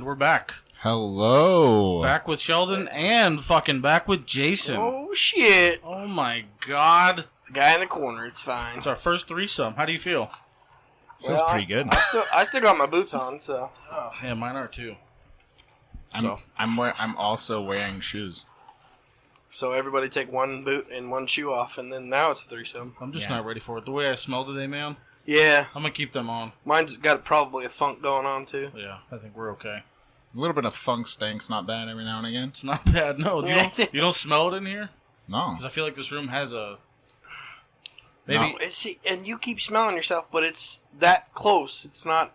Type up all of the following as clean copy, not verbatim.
we're back. Hello. Back with Sheldon and fucking back with Jason. Oh, shit. Oh, my God. The guy in the corner, it's fine. It's our first threesome. How do you feel? Feels pretty good. I still got my boots on, so. Oh, yeah, mine are too. I'm also wearing shoes. So everybody take one boot and one shoe off, and then now it's a threesome. I'm just not ready for it. The way I smell today, man, Yeah. I'm going to keep them on. Mine's got probably a funk going on, too. Yeah, I think we're okay. A little bit of funk stink's not bad every now and again. It's not bad. No, you don't smell it in here? No. Because I feel like this room has a... Maybe. No, and you keep smelling yourself, but it's that close. It's not...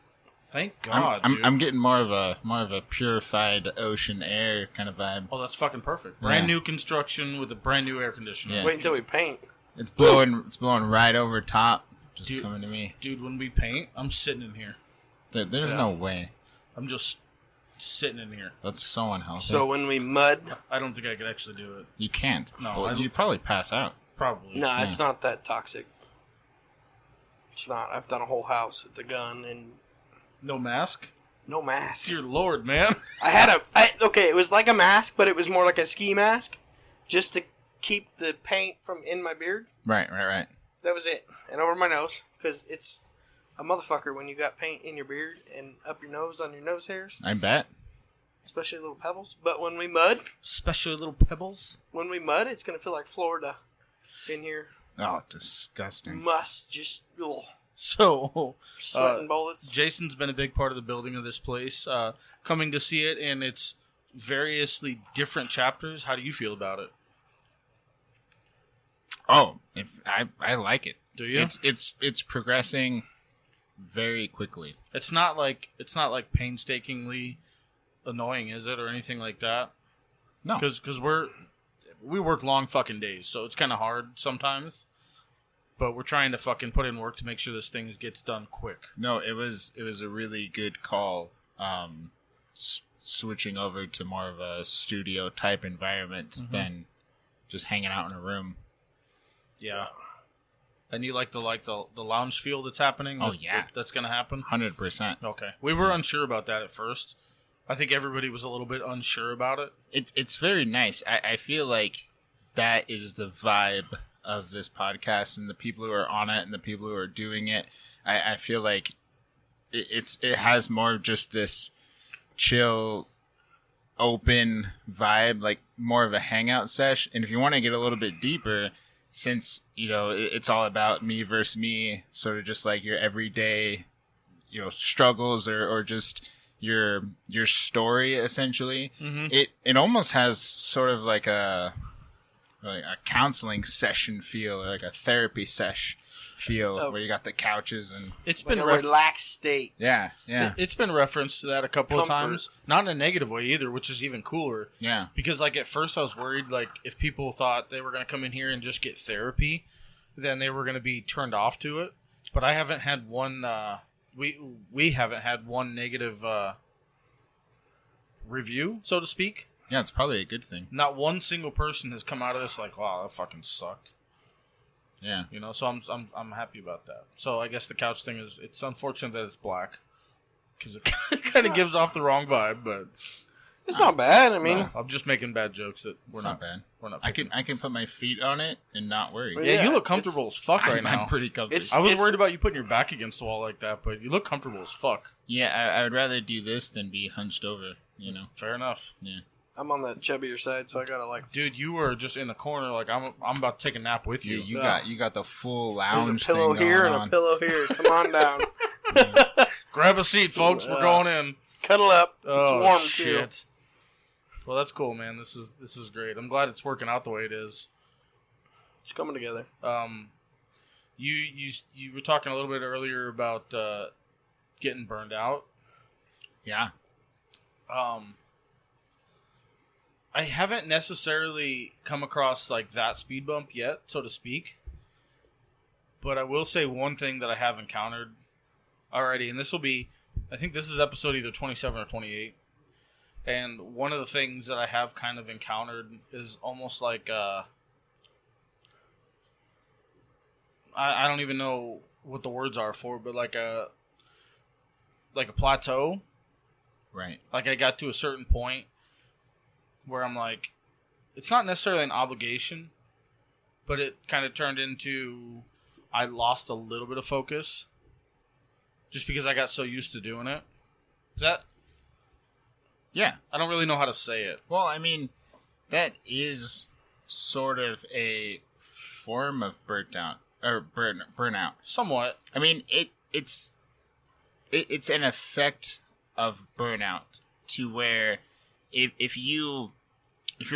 Thank God, I'm getting more of a purified ocean air kind of vibe. Oh, that's fucking perfect. Brand new construction with a brand new air conditioner. Yeah. Wait until we paint. It's blowing right over top. Just coming to me. Dude, when we paint, I'm sitting in here. There's no way. I'm just sitting in here. That's so unhealthy. So when we mud... I don't think I could actually do it. You can't. No, Well, you'd probably pass out. Probably. No, it's not that toxic. It's not. I've done a whole house with the gun and... No mask? No mask. Dear Lord, man. Okay, it was like a mask, but it was more like a ski mask. Just to keep the paint from in my beard. Right. That was it. And over my nose. Because it's a motherfucker when you got paint in your beard and up your nose on your nose hairs. I bet. Especially little pebbles. But when we mud... Especially little pebbles? When we mud, it's going to feel like Florida in here. Oh, disgusting. Must just... Ugh. So, Sweating bullets. Jason's been a big part of the building of this place. Coming to see it in its variously different chapters, how do you feel about it? Oh, I like it. Do you? It's progressing very quickly. It's not like painstakingly annoying, is it, or anything like that? No, because we work long fucking days, so it's kind of hard sometimes. But we're trying to fucking put in work to make sure this thing gets done quick. No, it was a really good call. Switching over to more of a studio type environment than just hanging out in a room. Yeah. And you like the lounge feel that's happening? Oh, yeah. That's going to happen? 100%. Okay. We were unsure about that at first. I think everybody was a little bit unsure about it. It's very nice. I feel like that is the vibe of this podcast and the people who are on it and the people who are doing it. I feel like it has more of just this chill, open vibe, like more of a hangout sesh. And if you want to get a little bit deeper, since, it's all about me versus me, sort of just like your everyday, struggles or just your story, essentially. It almost has sort of like a counseling session feel, or like a therapy sesh feel, where you got the couches and it's like been a relaxed state. Yeah. It's been referenced to that a couple of times, not in a negative way either, which is even cooler. Yeah, because at first I was worried, if people thought they were going to come in here and just get therapy, then they were going to be turned off to it. But I haven't had one. We haven't had one negative review, so to speak. Yeah, it's probably a good thing. Not one single person has come out of this like, wow, that fucking sucked. Yeah. So I'm happy about that. So I guess the couch thing it's unfortunate that it's black, because it kind of gives off the wrong vibe, but it's not bad. I mean, no, I'm just making bad jokes that we're not bad. We're not. I can put my feet on it and not worry. Yeah, you look comfortable as fuck right now. I'm pretty comfortable. I was worried about you putting your back against the wall like that, but you look comfortable as fuck. Yeah, I would rather do this than be hunched over. Fair enough. Yeah. I'm on the chubbier side, so I gotta Dude, you were just in the corner, I'm about to take a nap with you. You got the full lounge. There's a pillow thing here going and on. a pillow here. Come on down. Grab a seat, folks. We're going in. Cuddle up. Oh, it's warm shit. too. Well, that's cool, man. This is great. I'm glad it's working out the way it is. It's coming together. You were talking a little bit earlier about getting burned out. Yeah. I haven't necessarily come across that speed bump yet, so to speak. But I will say one thing that I have encountered already, and I think this is episode either 27 or 28. And one of the things that I have kind of encountered is almost like I don't even know what the words are for, but like a plateau Right. Like, I got to a certain point where I'm like, it's not necessarily an obligation, but it kind of turned into, I lost a little bit of focus just because I got so used to doing it. Is that? Yeah. I don't really know how to say it. Well, I mean, that is sort of a form of burnout or burnout. Somewhat. I mean, it's an effect of burnout to where if you're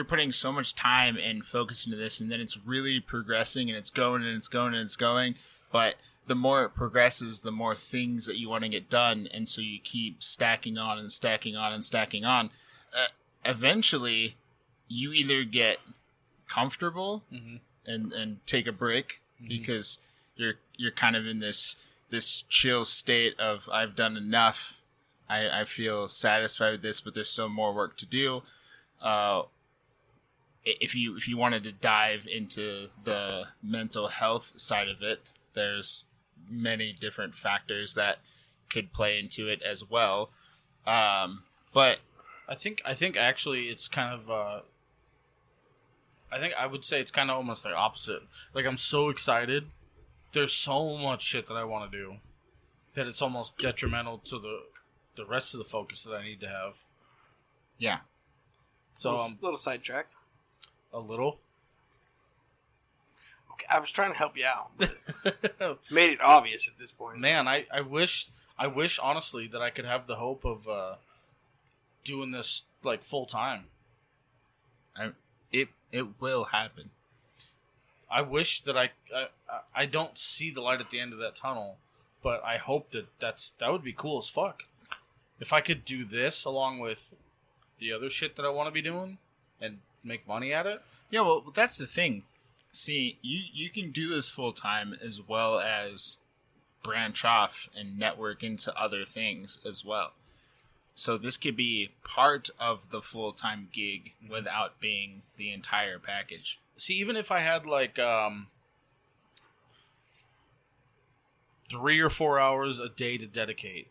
putting so much time and focus into this, and then it's really progressing and it's going and it's going and it's going, but the more it progresses, the more things that you want to get done, and so you keep stacking on and stacking on and stacking on. Eventually, you either get comfortable and take a break because you're kind of in this chill state of, I've done enough. I feel satisfied with this, but there's still more work to do. If you wanted to dive into the mental health side of it, there's many different factors that could play into it as well. But I think actually it's kind of I would say it's kind of almost the opposite. Like, I'm so excited. There's so much shit that I want to do that it's almost detrimental to the rest of the focus that I need to have. Yeah. So a little sidetracked. A little. Okay, I was trying to help you out. But made it obvious at this point. Man, I wish honestly that I could have the hope of doing this like full time. It will happen. I wish that I don't see the light at the end of that tunnel, but I hope that would be cool as fuck. If I could do this along with the other shit that I want to be doing and make money at it. Yeah, well, that's the thing. See, you can do this full time as well as branch off and network into other things as well. So this could be part of the full-time gig without being the entire package. See, even if I had like 3 or 4 hours a day to dedicate,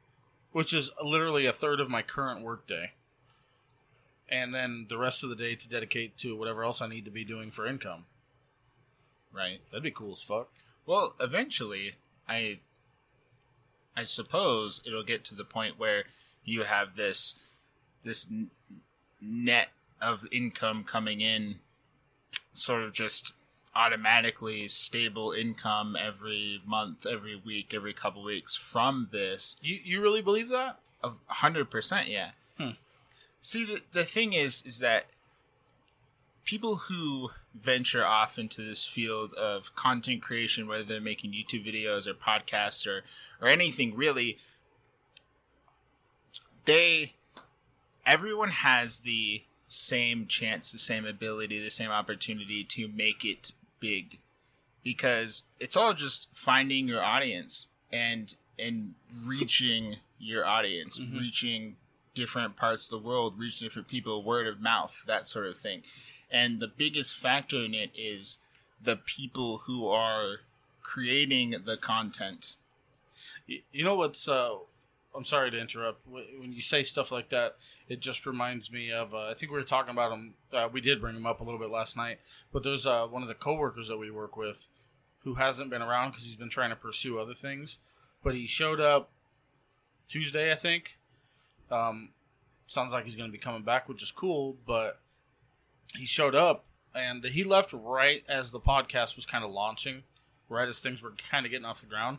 which is literally a third of my current workday, and then the rest of the day to dedicate to whatever else I need to be doing for income. Right. That'd be cool as fuck. Well, eventually, I suppose it'll get to the point where you have this net of income coming in, sort of just automatically stable income every month, every week, every couple weeks from this. You really believe that? 100%, yeah. See, the thing is that people who venture off into this field of content creation, whether they're making YouTube videos or podcasts or anything really, everyone has the same chance, the same ability, the same opportunity to make it big, because it's all just finding your audience and reaching your audience, reaching different parts of the world, reaching different people, word of mouth, that sort of thing. And the biggest factor in it is the people who are creating the content. You know what's I'm sorry to interrupt. When you say stuff like that, it just reminds me of, I think we were talking about him, we did bring him up a little bit last night, but there's one of the coworkers that we work with who hasn't been around because he's been trying to pursue other things, but he showed up Tuesday, I think. Sounds like he's going to be coming back, which is cool, but he showed up, and he left right as the podcast was kind of launching, right as things were kind of getting off the ground,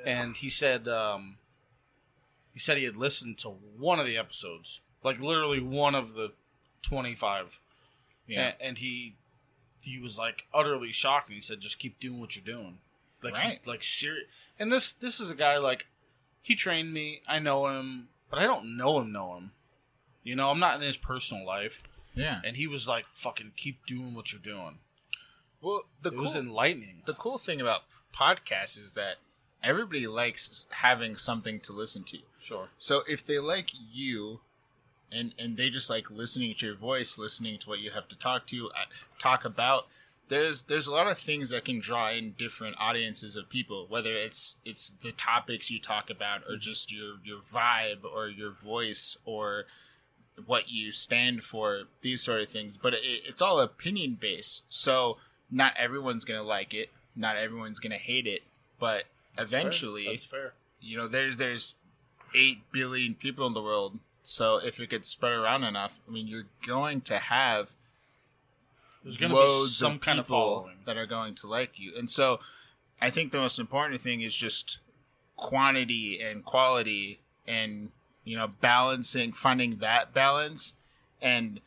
and he said... He said he had listened to one of the episodes, like literally one of the 25. Yeah. And he was like utterly shocked, and he said, "Just keep doing what you're doing." Like, right. Like serious. And this is a guy, like, he trained me. I know him, but I don't know him. You know, I'm not in his personal life. Yeah. And he was like, "Fucking keep doing what you're doing." Well, it was enlightening. The cool thing about podcasts is that everybody likes having something to listen to. Sure. So if they like you, and they just like listening to your voice, listening to what you have to talk about, there's a lot of things that can draw in different audiences of people, whether it's the topics you talk about or just your vibe or your voice or what you stand for, these sort of things. But it's all opinion based. So not everyone's going to like it. Not everyone's going to hate it. But eventually, That's fair. You know, there's 8 billion people in the world. So if it gets spread around enough, I mean, you're going to have There's going to be some kind of following that are going to like you. And so I think the most important thing is just quantity and quality and, you know, finding that balance and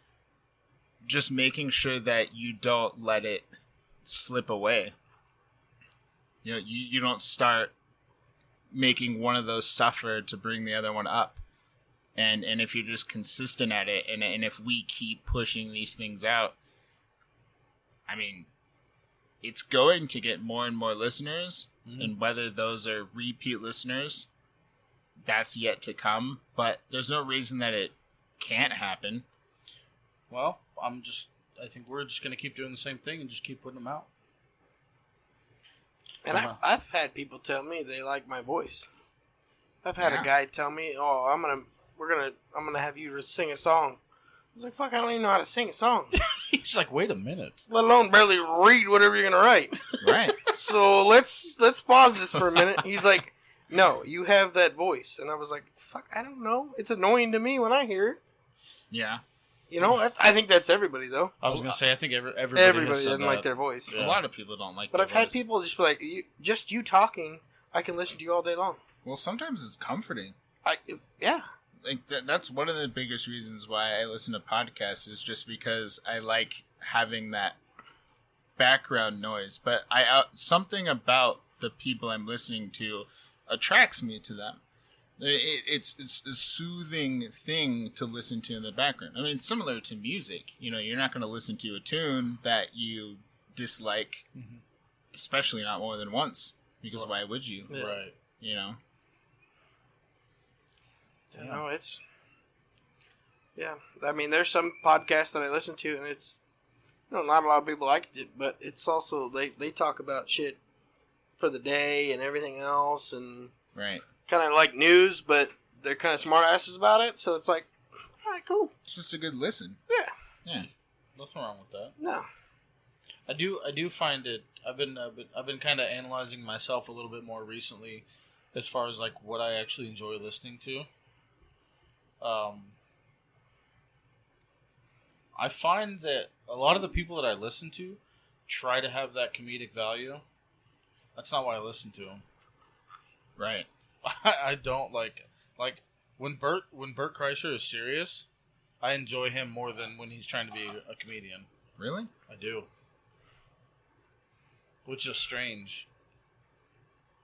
just making sure that you don't let it slip away. You know, you don't start making one of those suffer to bring the other one up. And if you're just consistent at it, and if we keep pushing these things out, I mean, it's going to get more and more listeners, and whether those are repeat listeners, that's yet to come. But there's no reason that it can't happen. Well, I think we're just going to keep doing the same thing and just keep putting them out. And I've had people tell me they like my voice. I've had a guy tell me, "Oh, I'm gonna have you sing a song." I was like, "Fuck, I don't even know how to sing a song." He's like, "Wait a minute." Let alone barely read whatever you're gonna write. Right. So let's pause this for a minute. He's like, "No, you have that voice," and I was like, "Fuck, I don't know. It's annoying to me when I hear it." Yeah. You know, I think that's everybody though. I was gonna say, I think everybody doesn't like their voice. Yeah. A lot of people don't like. But their I've had voice. people just be like, you talking, I can listen to you all day long. Well, sometimes it's comforting. Yeah. Like that's one of the biggest reasons why I listen to podcasts is just because I like having that background noise. But something about the people I'm listening to attracts me to them. It's a soothing thing to listen to in the background. I mean, similar to music. You know, you're not going to listen to a tune that you dislike, especially not more than once, because why would you? Yeah. Right. You know. No, it's... Yeah. I mean, there's some podcasts that I listen to, and it's... You know, not a lot of people like it, but it's also... They talk about shit for the day and everything else, and... Right. Kind of like news, but they're kind of smart asses about it, so it's like... Alright, cool. It's just a good listen. Yeah. Yeah. Nothing wrong with that. No. I do find it. I've been kind of analyzing myself a little bit more recently, as far as like what I actually enjoy listening to. I find that a lot of the people that I listen to try to have that comedic value. That's not why I listen to them. Right. I don't like when Bert Kreischer is serious. I enjoy him more than when he's trying to be a comedian. Really? I do. Which is strange.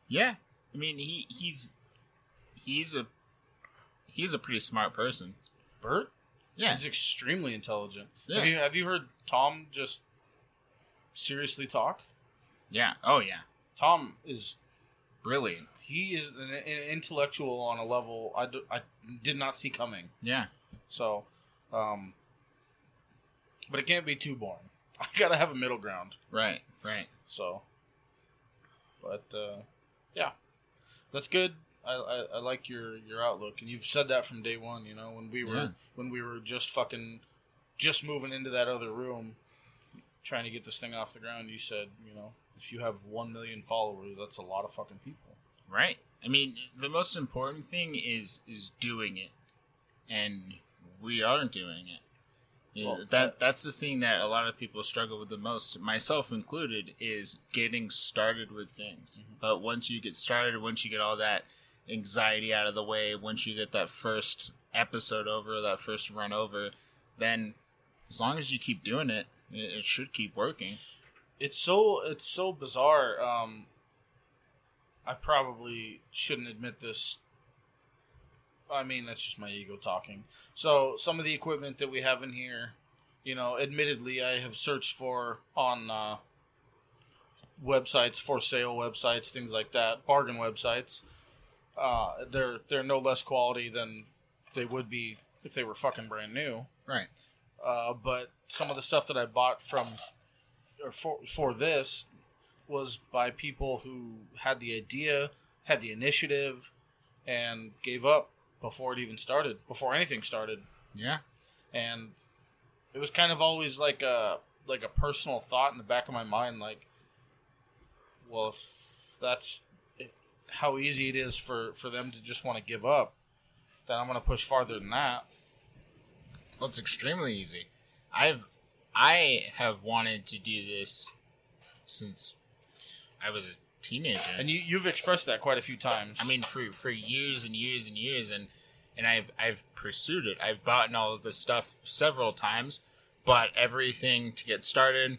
Yeah. I mean, he's a pretty smart person. Bert? Yeah. He's extremely intelligent. Yeah. Have you heard Tom just seriously talk? Yeah. Oh, yeah. Tom is brilliant. He is an intellectual on a level I did not see coming. Yeah. So, but it can't be too boring. I gotta have a middle ground. Right. Right. So, but yeah, that's good. I like your outlook, and you've said that from day one. You know, when we were just moving into that other room, trying to get this thing off the ground. You said, you know, if you have 1 million followers, that's a lot of fucking people. Right. I mean, the most important thing is doing it, and we are doing it. You know, that's the thing that a lot of people struggle with the most, myself included, is getting started with things. Mm-hmm. But once you get started, once you get all that anxiety out of the way, once you get that first episode over, that first run over, then as long as you keep doing it, it should keep working. It's so bizarre. I probably shouldn't admit this. I mean, that's just my ego talking. So some of the equipment that we have in here, you know, admittedly, I have searched for on websites, for sale websites, things like that, bargain websites. They're no less quality than they would be if they were fucking brand new. Right. But some of the stuff that I bought from or for this was by people who had the idea, had the initiative, and gave up before it even started, before anything started. Yeah. And it was kind of always like a personal thought in the back of my mind, like, well, if that's how easy it is for them to just want to give up, then I'm going to push farther than that. Well, it's extremely easy. I have wanted to do this since I was a teenager. And you've expressed that quite a few times. I mean, for years and years and years, and I've pursued it. I've bought all of this stuff several times, but everything to get started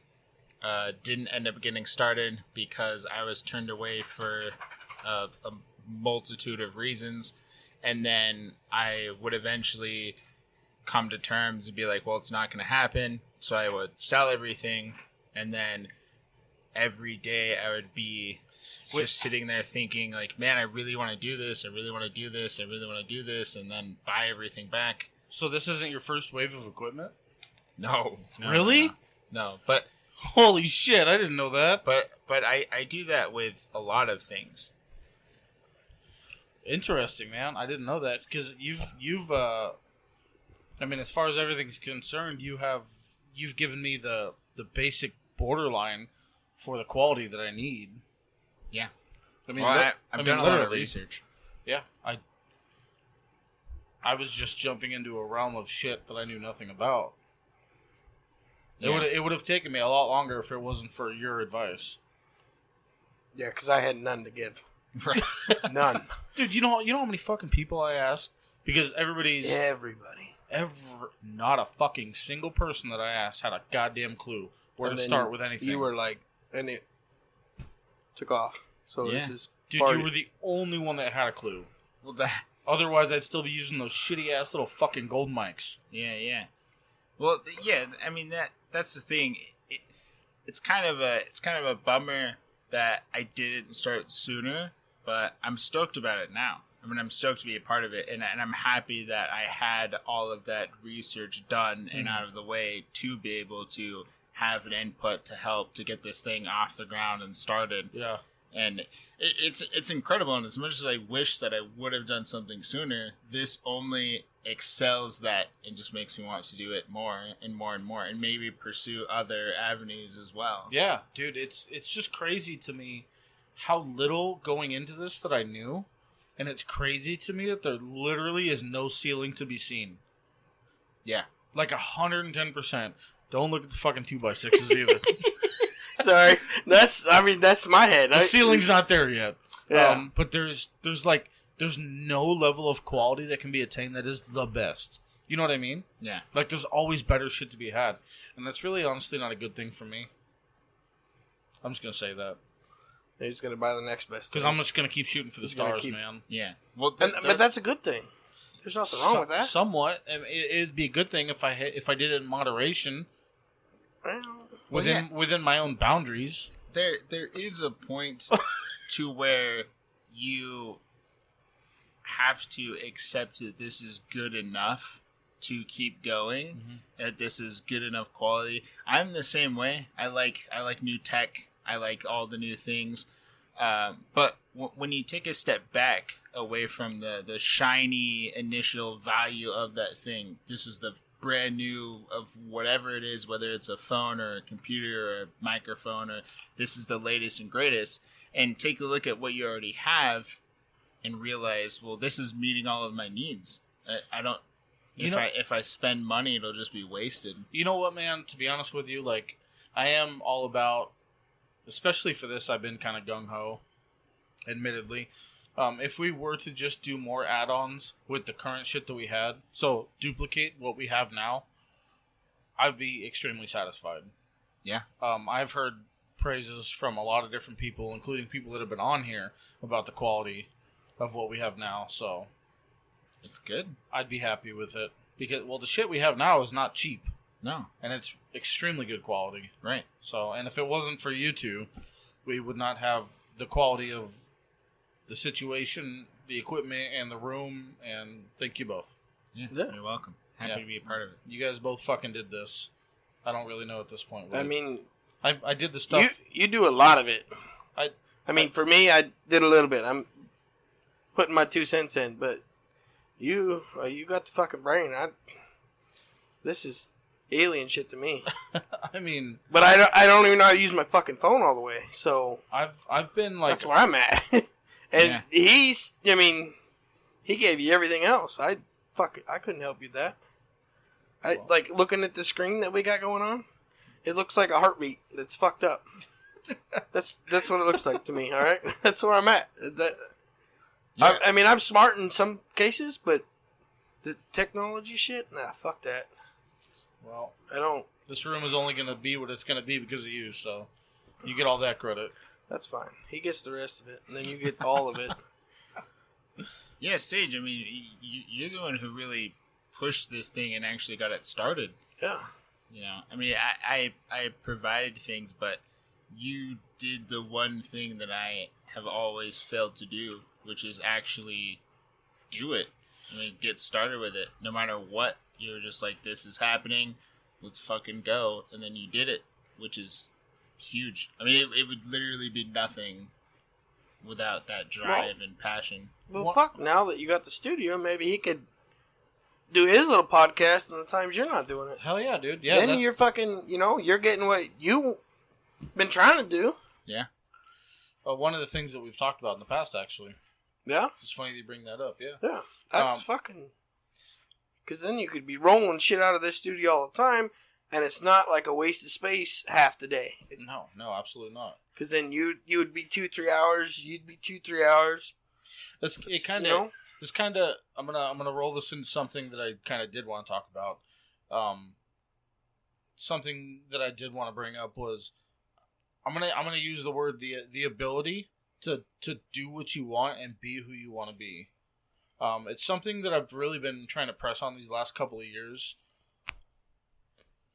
didn't end up getting started because I was turned away for a multitude of reasons, and then I would eventually come to terms and be like, well, it's not going to happen. So I would sell everything, and then every day I would be just sitting there thinking, like, man, I really want to do this. I really want to do this. I really want to do this, and then buy everything back. So this isn't your first wave of equipment? No. Really? No. But holy shit, I didn't know that. But I do that with a lot of things. Interesting, man. I didn't know that because you've I mean, as far as everything's concerned, you've given me the basic borderline for the quality that I need. Yeah. I mean, I've done a lot of research. Yeah, I was just jumping into a realm of shit that I knew nothing about. Yeah. It would have taken me a lot longer if it wasn't for your advice. Yeah, because I had none to give. Right. None. Dude, you know how many fucking people I asked? Because everybody. Not a fucking single person that I asked had a goddamn clue where to start with anything. You were like, and it took off. So Yeah. this is Dude, party. you were the only one that had a clue. Well, that. Otherwise, I'd still be using those shitty ass little fucking gold mics. Yeah. Well, yeah. I mean that's the thing. It's kind of a bummer that I didn't start sooner, but I'm stoked about it now. I mean, I'm stoked to be a part of it, and I'm happy that I had all of that research done and out of the way to be able to have an input to help to get this thing off the ground and started. Yeah. And it's incredible, and as much as I wish that I would have done something sooner, this only excels that and just makes me want to do it more and more and more, and maybe pursue other avenues as well. Yeah, dude, it's just crazy to me how little going into this that I knew, and it's crazy to me that there literally is no ceiling to be seen. Yeah. Like 110%. Don't look at the fucking 2x6s either. Sorry, that's my head. The ceiling's not there yet. Yeah. But there's no level of quality that can be attained that is the best. You know what I mean? Yeah. Like there's always better shit to be had, and that's really honestly not a good thing for me. I'm just gonna say that He's gonna buy the next best. because I'm just gonna keep shooting for the He's gonna stars, keep- man. Yeah. Well, But that's a good thing. There's nothing wrong with that. Somewhat, I mean, it'd be a good thing if I did it in moderation Well, within my own boundaries. there is a point to where you have to accept that this is good enough to keep going, that this is good enough quality. I'm the same way. I like new tech. I like all the new things. But when you take a step back away from the shiny initial value of that thing, this is the brand new of whatever it is, whether it's a phone or a computer or a microphone, or this is the latest and greatest, and take a look at what you already have and realize, well, this is meeting all of my needs. I don't, if I spend money, it'll just be wasted. You know what, man? To be honest with you, like, I am all about, especially for this, I've been kind of gung-ho, admittedly. If we were to just do more add-ons with the current shit that we had, so duplicate what we have now, I'd be extremely satisfied. Yeah. I've heard praises from a lot of different people, including people that have been on here, about the quality of what we have now, so It's good. I'd be happy with it. Because, well, the shit we have now is not cheap, No. and it's extremely good quality. Right. So, and if it wasn't for you two, we would not have the quality of the situation, the equipment, and the room, and thank you both. Yeah. Yeah. You're welcome. Happy Yeah. to be a part of it. You guys both fucking did this. I don't really know at this point. I mean, I did the stuff. You do a lot of it. I mean, for me, I did a little bit. I'm putting my 2 cents in, but you got the fucking brain. This is alien shit to me. I mean, but I don't even know how to use my fucking phone all the way. So I've been like, that's where I'm at. And he gave you everything else. I couldn't help you with that. Like looking at the screen that we got going on. It looks like a heartbeat that's fucked up. That's what it looks like to me. All right, that's where I'm at. I mean, I'm smart in some cases, but the technology shit, nah, fuck that. Well, I don't. This room is only gonna be what it's gonna be because of you, so you get all that credit. That's fine. He gets the rest of it, and then you get all of it. Yeah, Sage. I mean, you're the one who really pushed this thing and actually got it started. Yeah. You know, I mean, I provided things, but you did the one thing that I have always failed to do, which is actually do it. I mean, get started with it. No matter what, you're just like, this is happening, let's fucking go. And then you did it, which is huge. I mean, it would literally be nothing without that drive and passion. Well, fuck, now that you got the studio, maybe he could do his little podcast in the times you're not doing it. Hell yeah, dude. Yeah. Then you're fucking, you're getting what you've been trying to do. Yeah. One of the things that we've talked about in the past, actually. Yeah. It's funny that you bring that up, yeah. Yeah. That's fucking... Because then you could be rolling shit out of this studio all the time, and it's not like a waste of space half the day. No, absolutely not. Because then you would be 2-3 hours, you'd be 2-3 hours. It's kind of... This kind of, I'm gonna roll this into something that I kind of did want to talk about. Something that I did want to bring up was, I'm gonna use the word the ability to do what you want and be who you want to be. It's something that I've really been trying to press on these last couple of years.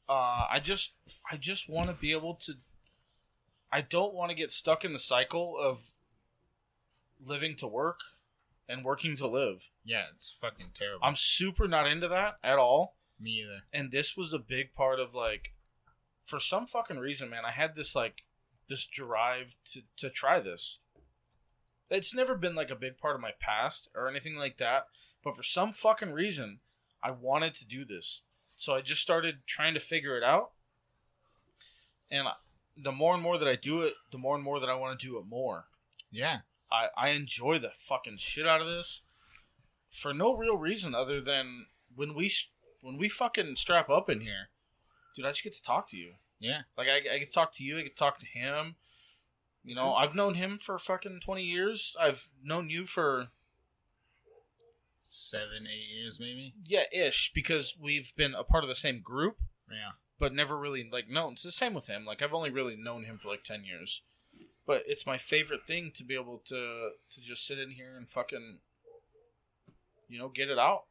I just want to be able to. I don't want to get stuck in the cycle of living to work and working to live. Yeah, it's fucking terrible. I'm super not into that at all. Me either. And this was a big part of, like, for some fucking reason, man, I had this drive to try this. It's never been, like, a big part of my past or anything like that, but for some fucking reason, I wanted to do this. So I just started trying to figure it out. And the more and more that I do it, the more and more that I want to do it more. Yeah. I enjoy the fucking shit out of this for no real reason other than when we fucking strap up in here, dude, I just get to talk to you. Yeah. Like, I get to talk to you, I get to talk to him. You know, I've known him for fucking 20 years. I've known you for 7-8 years, maybe? Yeah, ish, because we've been a part of the same group. Yeah. But never really, like, known. It's the same with him. Like, I've only really known him for, like, 10 years. But it's my favorite thing to be able to just sit in here and fucking, get it out.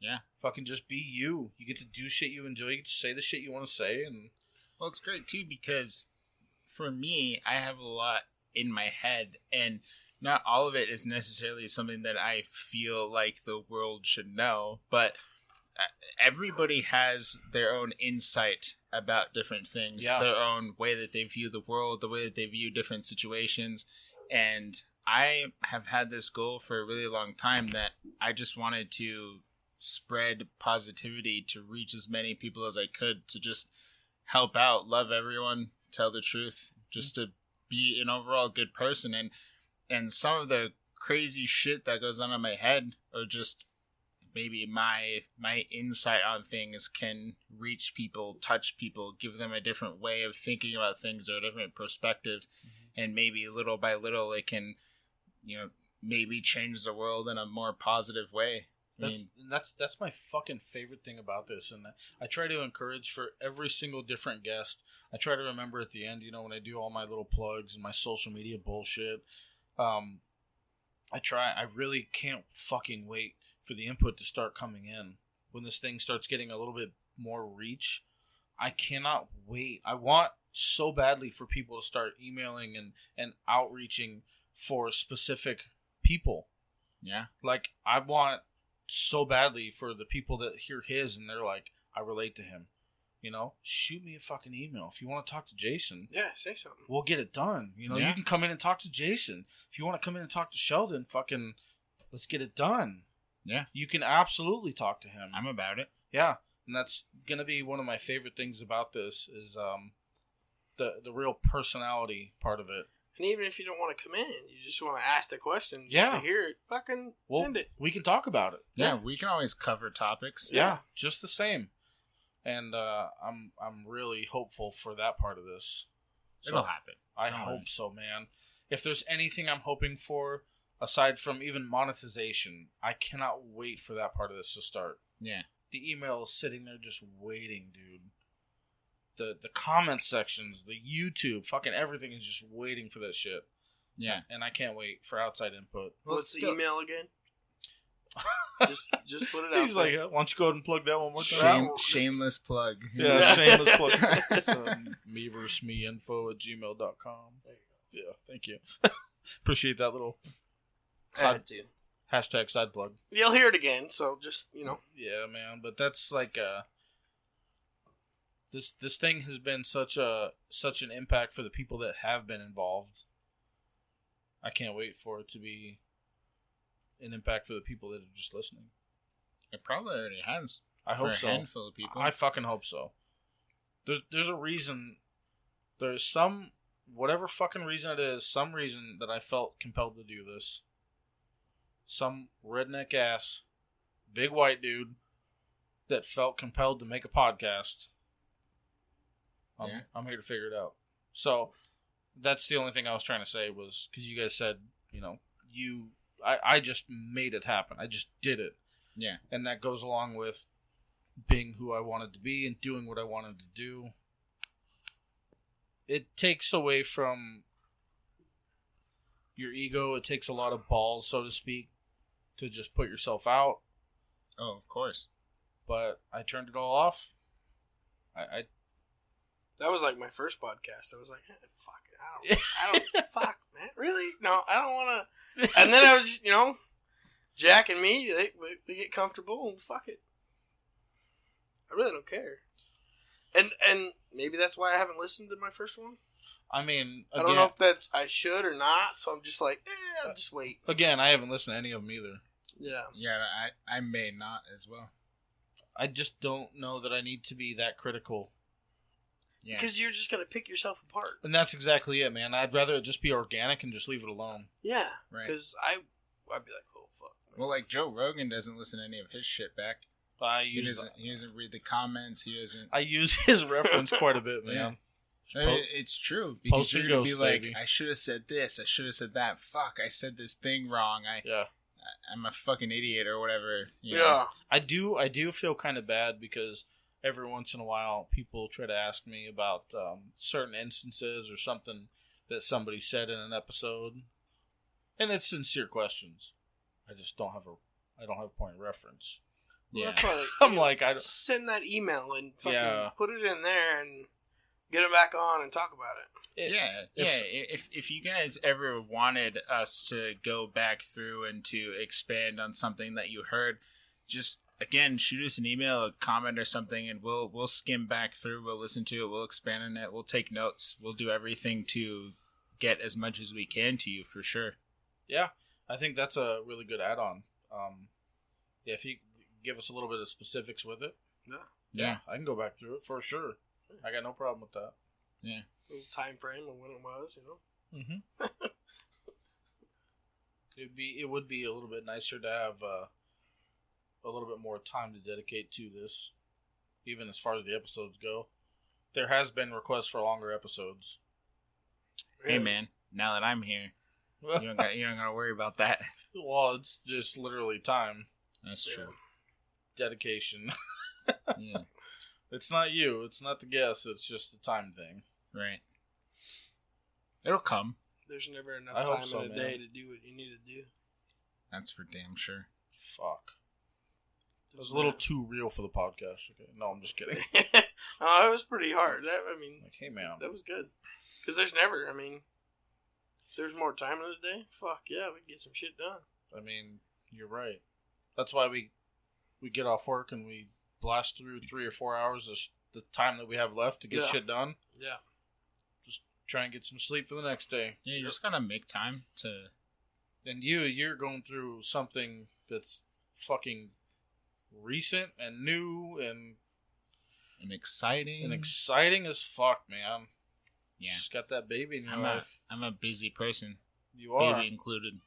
Yeah. Fucking just be you. You get to do shit you enjoy. You get to say the shit you want to say. And well, it's great, too, because for me, I have a lot in my head. And not all of it is necessarily something that I feel like the world should know. But everybody has their own insight about different things, their own way that they view the world, the way that they view different situations. And I have had this goal for a really long time that I just wanted to spread positivity to reach as many people as I could, to just help out, love everyone, tell the truth, just to be an overall good person. And some of the crazy shit that goes on in my head, or just maybe my insight on things, can reach people, touch people, give them a different way of thinking about things or a different perspective. Mm-hmm. And maybe little by little it can, maybe change the world in a more positive way. That's my fucking favorite thing about this, and I try to encourage for every single different guest. I try to remember at the end, when I do all my little plugs and my social media bullshit, I really can't fucking wait for the input to start coming in. When this thing starts getting a little bit more reach, I cannot wait. I want so badly for people to start emailing and outreaching for specific people. Yeah. Like, I want so badly for the people that hear his and they're like, I relate to him. shoot me a fucking email. If you want to talk to Jason, Yeah, say something. we'll get it done. You Yeah. can come in and talk to Jason. If you want to come in and talk to Sheldon, fucking let's get it done. Yeah. You can absolutely talk to him. I'm about it. Yeah. And that's going to be one of my favorite things about this is the real personality part of it. And even if you don't want to come in, you just want to ask the question just Yeah. to hear it, fucking send it. We can talk about it. Yeah, we can always cover topics. Yeah, just the same. And I'm really hopeful for that part of this. So It'll happen. I Don't hope worry. so, man. If there's anything I'm hoping for, aside from even monetization, I cannot wait for that part of this to start. Yeah. The email is sitting there just waiting, dude. The comment sections, the YouTube, fucking everything is just waiting for that shit. Yeah. And I can't wait for outside input. Well, What's it's the still- email again? just put it out He's there. like, why don't you go ahead and plug that one more time? Shameless plug. Yeah, Yeah. shameless plug. It's, meversusmeinfo@gmail.com. There you Yeah, thank you. Appreciate that little go. I had to. hashtag side plug. You'll hear it again, so just, Yeah, man, but that's like this thing has been such an impact for the people that have been involved. I can't wait for it to be an impact for the people that are just listening. It probably already has. I for hope a so. handful of people. I fucking hope so. There's a reason. There's some whatever fucking reason it is. Some reason that I felt compelled to do this. Some redneck ass, big white dude that felt compelled to make a podcast. Yeah. I'm here to figure it out. So that's the only thing I was trying to say was because you guys said I just made it happen. I just did it. Yeah. And that goes along with being who I wanted to be and doing what I wanted to do. It takes away from your ego. It takes a lot of balls, so to speak, to just put yourself out. Oh, of course. But I turned it all off. I That was like my first podcast. I was like, fuck it. I don't, fuck, man. Really? No, I don't want to. And then I was, Jack and me, we get comfortable and fuck it. I really don't care. And maybe that's why I haven't listened to my first one. I mean, I don't know if I should or not, so I'm just like, I'll just wait. Again, I haven't listened to any of them either. Yeah. Yeah, I may not as well. I just don't know that I need to be that critical. Yeah. Because you're just going to pick yourself apart. And that's exactly it, man. I'd rather it just be organic and just leave it alone. Yeah. Right. Because I'd be like, oh, fuck. Man. Well, like Joe Rogan doesn't listen to any of his shit back. He doesn't read the comments. He doesn't. I use his reference quite a bit, man. I mean, it's true because post you're and gonna be ghost, like, baby. I should have said this. I should have said that. Fuck, I said this thing wrong. I'm a fucking idiot or whatever. You know? Yeah. I do feel kind of bad because every once in a while people try to ask me about certain instances or something that somebody said in an episode, and it's sincere questions. I just don't have a point of reference. Well, Yeah. that's why I'm like, I don't. send that email and fucking Yeah. put it in there and get it back on and talk about it. If you guys ever wanted us to go back through and to expand on something that you heard, just again shoot us an email, a comment, or something, and we'll skim back through. We'll listen to it. We'll expand on it. We'll take notes. We'll do everything to get as much as we can to you for sure. Yeah, I think that's a really good add-on. If you give us a little bit of specifics with it, Yeah. I can go back through it for sure. I got no problem with that. Yeah. Little time frame of when it was, Mm-hmm. It would be a little bit nicer to have a little bit more time to dedicate to this, even as far as the episodes go. There has been requests for longer episodes. Hey man, now that I'm here, you don't gotta worry about that. Well, it's just literally time, That's true. dedication. Yeah. It's not you. It's not the guest. It's just the time thing. Right. It'll come. There's never enough I hope time so, in a man. day to do what you need to do. That's for damn sure. Fuck. It was a little too real for the podcast. Okay, no, I'm just kidding. Oh, it was pretty hard. Like, hey man, That was good. Because there's never, if there's more time in the day, fuck yeah, we can get some shit done. I mean, you're right. That's why we get off work and we blast through 3 or 4 hours of the time that we have left to get shit done. Yeah. Just try and get some sleep for the next day. Yeah, you just gotta make time to. And you're going through something that's fucking recent and new and exciting as fuck, man. Yeah. Just got that baby in your life. I'm a busy person. You are. Baby included.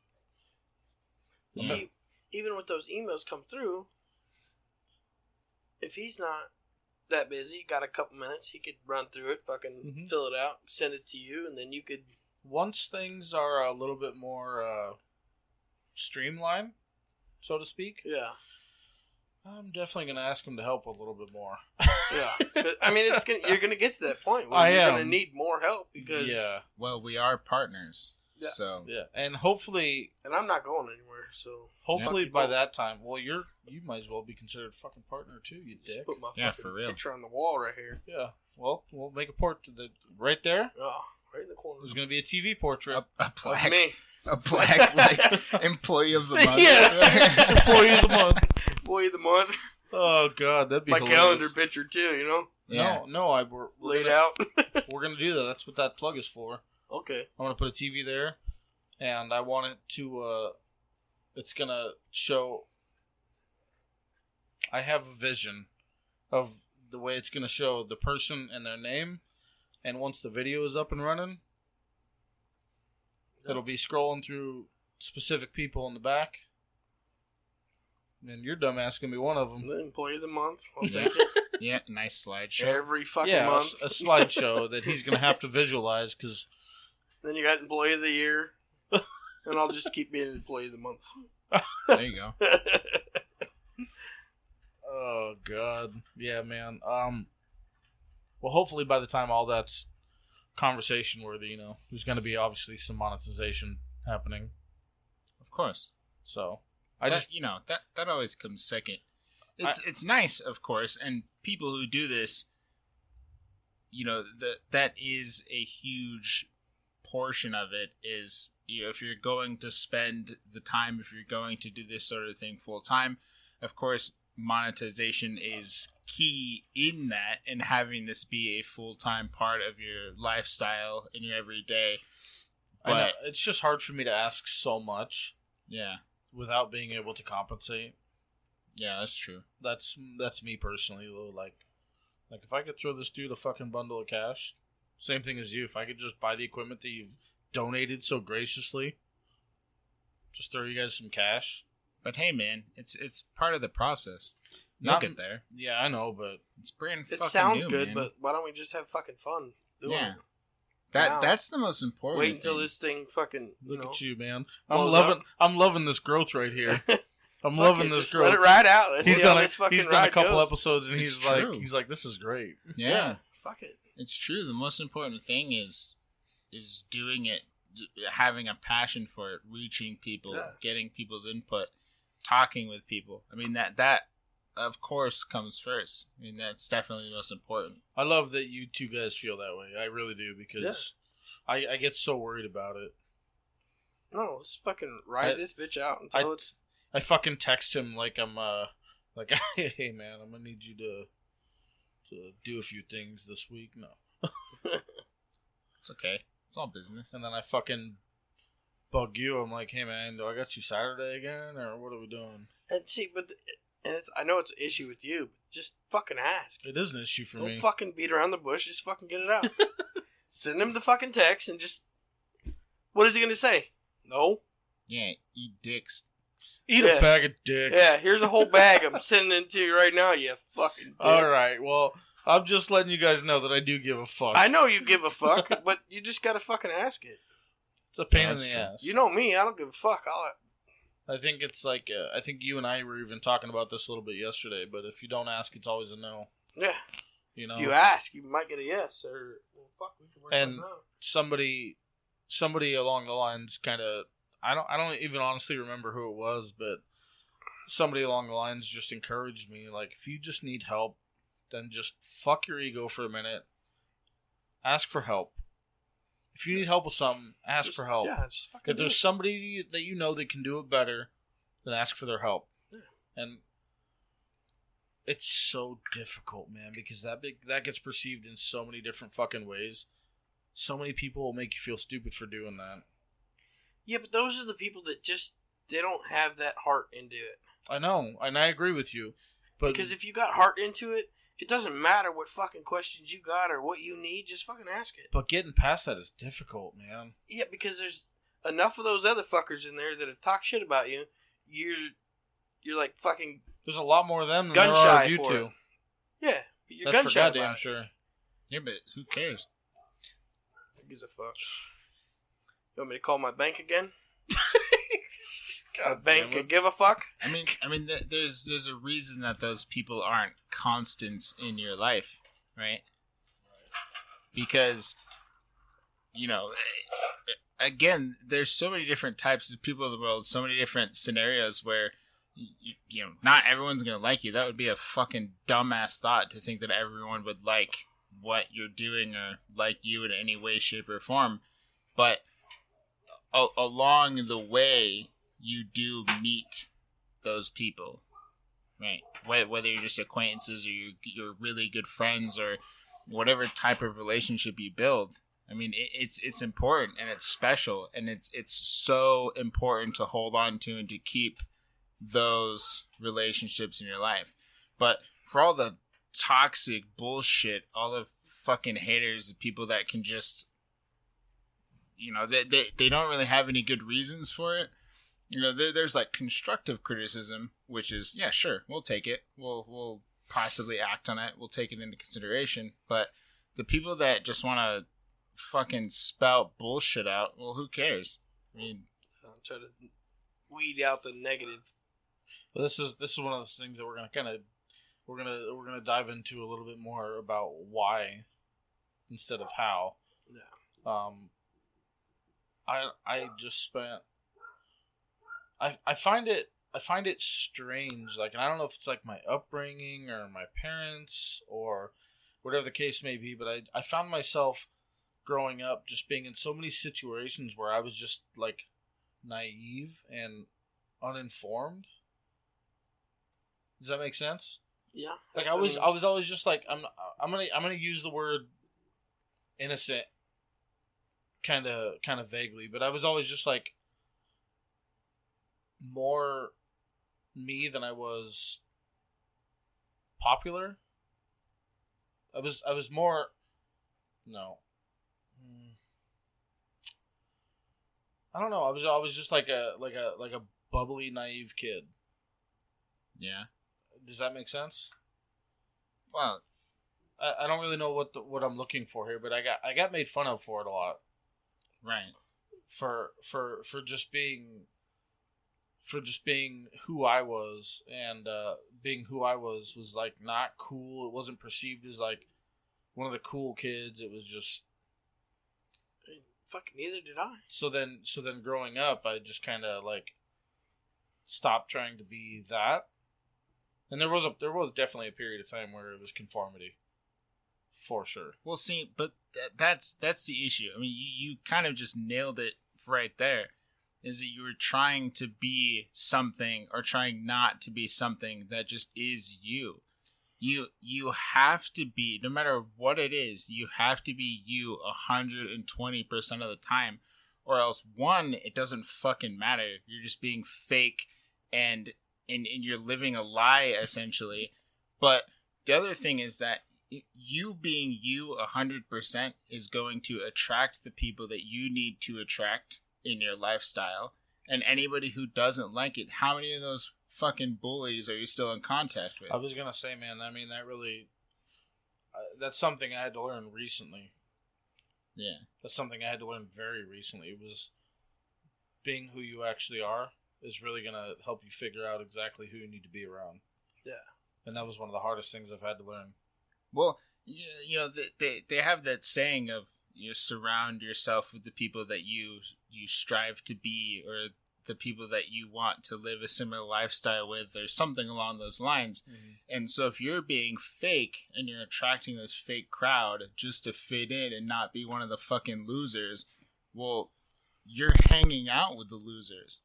See, even with those emails come through, if he's not that busy, got a couple minutes, he could run through it, fucking fill it out, send it to you, and then you could... Once things are a little bit more streamlined, so to speak, yeah, I'm definitely going to ask him to help a little bit more. Yeah. I mean, you're going to get to that point where you're going to need more help because... Yeah. Well, we are partners. Yeah. So... Yeah, and hopefully... And I'm not going anywhere, so... Hopefully by that time... Well, you might as well be considered a fucking partner, too, you dick. Just put my for real. picture on the wall right here. Yeah. Well, we'll make a portrait right there. Oh, right in the corner. There's going to be a TV portrait. A plaque. Of me. A plaque, like, employee of the month. Yes! Employee of the month. Employee of the month. Oh, God, that'd be my hilarious. calendar picture, too, you know? Yeah. No, we're laid gonna, out. We're going to do that. That's what that plug is for. Okay. I'm going to put a TV there, and I want it to, it's going to show, I have a vision of the way it's going to show the person and their name, and once the video is up and running, it'll be scrolling through specific people in the back, and your dumbass going to be one of them. The employee of the month. I'll take it. Yeah, nice slideshow. Every fucking month. a slideshow that he's going to have to visualize, because... Then you got employee of the year, and I'll just keep being employee of the month. There you go. Oh, God. Yeah, man. Well, hopefully by the time all that's conversation worthy, there's going to be obviously some monetization happening. Of course. So, that always comes second. It's nice, of course, and people who do this, that is a huge portion of it is, if you're going to spend the time, if you're going to do this sort of thing full time, of course, monetization is key in that, and having this be a full-time part of your lifestyle in your everyday. But it's just hard for me to ask so much. Yeah. Without being able to compensate. Yeah, that's true. That's me personally, though. Like if I could throw this dude a fucking bundle of cash, same thing as you. If I could just buy the equipment that you've donated so graciously, just throw you guys some cash. But hey, man, it's part of the process. You'll get there. Yeah, I know, but it's brand fucking new. It sounds good, man. but why don't we just have fucking fun doing it? That's the most important. Wait until this thing fucking look at you, man. I'm loving this growth right here. I'm loving this growth. Let it ride out. Let's he's see done how this fucking he's done a couple goes. episodes, and he's like, this is great. Yeah, fuck it. It's true. The most important thing is doing it, having a passion for it, reaching people, getting people's input, talking with people. I mean, that of course comes first. I mean, that's definitely the most important. I love that you two guys feel that way. I really do, because I get so worried about it. No, let's fucking ride this bitch out until it's... I fucking text him like I'm, hey man, I'm gonna need you to do a few things this week. No. It's okay. It's all business. And then I fucking bug you. I'm like, hey man, do I got you Saturday again, or what are we doing? And see, I know it's an issue with you, but just fucking ask. It is an issue for me. Don't fucking beat around the bush. Just fucking get it out. Send him the fucking text and just... What is he gonna say? No? Yeah, eat dicks. Eat a bag of dicks. Yeah, here's a whole bag I'm sending it to you right now, you fucking dick. Alright, well, I'm just letting you guys know that I do give a fuck. I know you give a fuck, but you just gotta fucking ask it. It's a pain in the ass. You know me, I don't give a fuck. I think it's like, I think you and I were even talking about this a little bit yesterday, but if you don't ask, it's always a no. Yeah. You know? If you ask, you might get a yes, or, well, fuck, we can work and something out. somebody along the lines kind of, I don't even honestly remember who it was, but somebody along the lines just encouraged me, like, if you just need help, then just fuck your ego for a minute. Ask for help. If you need help with something, ask for help. Yeah, just fucking if there's somebody that you know that can do it better, then ask for their help. Yeah. And It's so difficult, man, because that gets perceived in so many different fucking ways. So many people will make you feel stupid for doing that. Yeah, but those are the people that just, they don't have that heart into it. I know, and I agree with you. But because if you got heart into it, it doesn't matter what fucking questions you got or what you need, just fucking ask it. But getting past that is difficult, man. Yeah, because there's enough of those other fuckers in there that have talked shit about you. You're like fucking... There's a lot more of them than gun there are shy of you for two. it. Yeah, but you're That's gun for shy goddamn about it. sure. Yeah, but who cares? Who gives a fuck? You want me to call my bank again? God bank damn it. give a fuck? I mean, there's a reason that those people aren't constants in your life, right? Because, you know, again, there's so many different types of people in the world, so many different scenarios where, you know, not everyone's gonna like you. That would be a fucking dumbass thought to think that everyone would like what you're doing or like you in any way, shape, or form. But along the way, you do meet those people, right? Whether you're just acquaintances or you're really good friends or whatever type of relationship you build. I mean, it's important and it's special and it's so important to hold on to and to keep those relationships in your life. But for all the toxic bullshit, all the fucking haters, the people that can just, you know, they don't really have any good reasons for it. You know, there's like constructive criticism, which is, yeah, sure, we'll take it. We'll possibly act on it. We'll take it into consideration. But the people that just want to fucking spout bullshit out, well, who cares? I mean, I'll try to weed out the negative. Well, this is one of those things that we're gonna dive into a little bit more about why instead of how. Yeah. I just spent. I find it strange, like, and I don't know if it's like my upbringing or my parents or whatever the case may be, but I found myself growing up just being in so many situations where I was just like naive and uninformed. Does that make sense? Yeah. Like I was always just like I'm gonna use the word innocent kind of vaguely, but I was always just like more me than I was popular. I was more no. I don't know. I was just like a bubbly, naive kid. yeah. Does that make sense? Well, I don't really know what I'm looking for here, but I got made fun of for it a lot. right. For just being who I was, and being who I was like not cool. It wasn't perceived as like one of the cool kids. It was just fucking neither did I. so then growing up, I just kind of like stopped trying to be that. And there was definitely a period of time where it was conformity, for sure. Well, see, but that's the issue. I mean, you kind of just nailed it right there. Is that you were trying to be something or trying not to be something that just is you. You have to be, no matter what it is, you have to be you 120% of the time, or else one, it doesn't fucking matter. You're just being fake and you're living a lie essentially. But the other thing is that you being you 100% is going to attract the people that you need to attract in your lifestyle. And anybody who doesn't like it, how many of those fucking bullies are you still in contact with? I was gonna say, man, I mean, that really, that's something I had to learn recently. Yeah. That's something I had to learn very recently. It was being who you actually are is really gonna help you figure out exactly who you need to be around. Yeah. And that was one of the hardest things I've had to learn. Well, you know, they have that saying of, you surround yourself with the people that you strive to be, or the people that you want to live a similar lifestyle with, or something along those lines. Mm-hmm. And so if you're being fake and you're attracting this fake crowd just to fit in and not be one of the fucking losers, well, you're hanging out with the losers.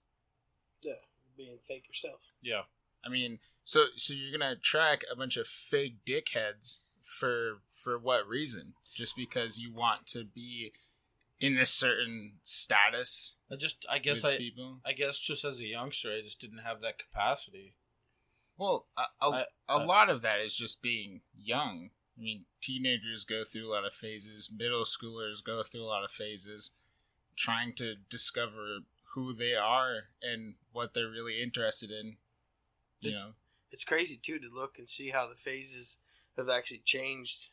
Yeah, being fake yourself. Yeah. I mean, so you're gonna attract a bunch of fake dickheads for what reason? Just because you want to be in this certain status? I guess just as a youngster, I just didn't have that capacity. Well, a lot of that is just being young. I mean, teenagers go through a lot of phases. Middle schoolers go through a lot of phases, trying to discover who they are and what they're really interested in. It's crazy too to look and see how the phases have actually changed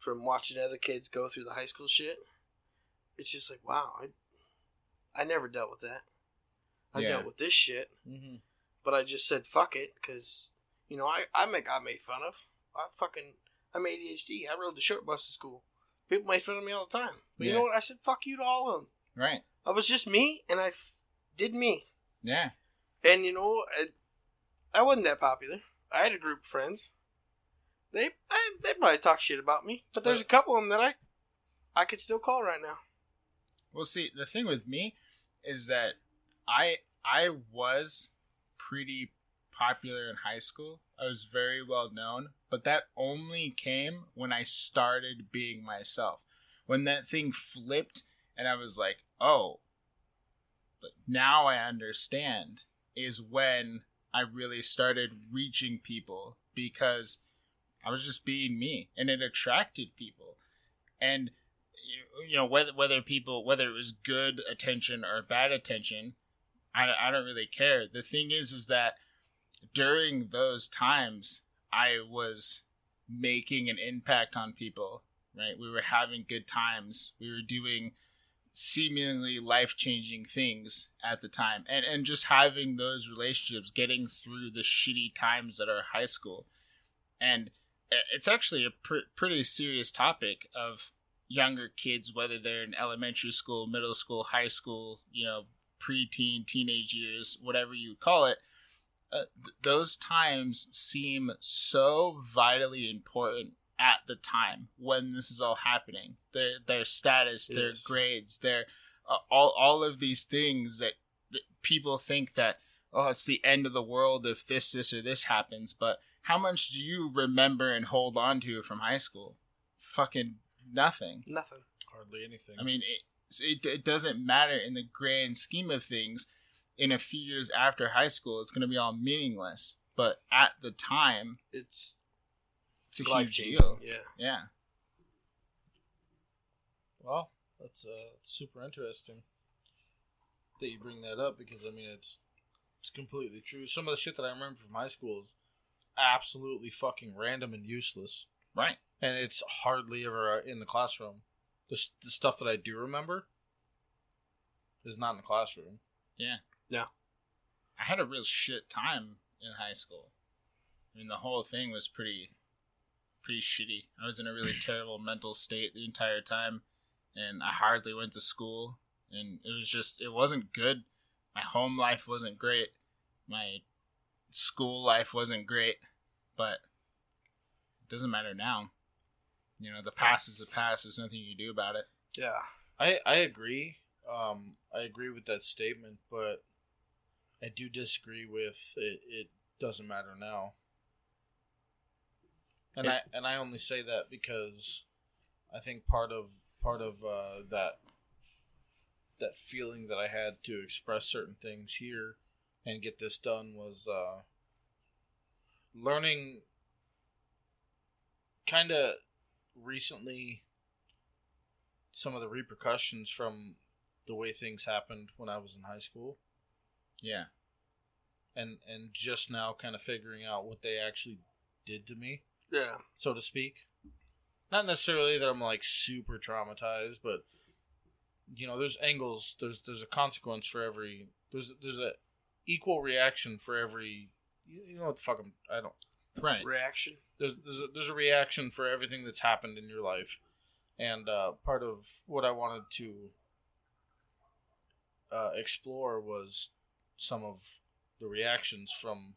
from watching other kids go through the high school shit. It's just like, wow, I never dealt with that. I dealt with this shit, but I just said fuck it because I got made fun of. I'm ADHD. I rode the short bus to school. People made fun of me all the time. But you know what? I said fuck you to all of them. Right. I was just me, and I did me. Yeah. And I wasn't that popular. I had a group of friends. They probably talk shit about me, but there's a couple of them that I could still call right now. Well, see, the thing with me is that I was pretty popular in high school. I was very well known, but that only came when I started being myself. When that thing flipped and I was like, oh, but now I understand, is when I really started reaching people because I was just being me and it attracted people. And whether it was good attention or bad attention, I don't really care. The thing is that during those times, I was making an impact on people, right? We were having good times. We were doing seemingly life-changing things at the time. And just having those relationships, getting through the shitty times that are high school. And it's actually a pretty serious topic of younger kids, whether they're in elementary school, middle school, high school, preteen, teenage years, whatever you call it. Those times seem so vitally important at the time when this is all happening. Their status, their grades, their all of these things that people think that, oh, it's the end of the world if this or this happens. But how much do you remember and hold on to from high school? Fucking nothing. Nothing. Hardly anything. I mean, it doesn't matter in the grand scheme of things. In a few years after high school, it's going to be all meaningless. But at the time, it's a huge deal. Yeah. Well, that's super interesting that you bring that up because it's completely true. Some of the shit that I remember from high school is absolutely fucking random and useless. Right. And it's hardly ever in the classroom. The stuff that I do remember is not in the classroom. Yeah. Yeah. I had a real shit time in high school. I mean, the whole thing was pretty shitty. I was in a really terrible mental state the entire time, and I hardly went to school, and it wasn't good. My home life wasn't great. My school life wasn't great, but it doesn't matter now. The past is the past. There's nothing you can do about it. Yeah. I agree. I agree with that statement, but I do disagree with it. It doesn't matter now. And I only say that because I think part of that feeling that I had to express certain things here and get this done was learning kind of recently some of the repercussions from the way things happened when I was in high school. Yeah. And just now kind of figuring out what they actually did to me. Yeah. So to speak. Not necessarily that I'm super traumatized, but there's angles, there's a consequence for every there's a equal reaction for every what the fuck I don't right. Reaction. There's a reaction for everything that's happened in your life. And part of what I wanted to explore was some of the reactions from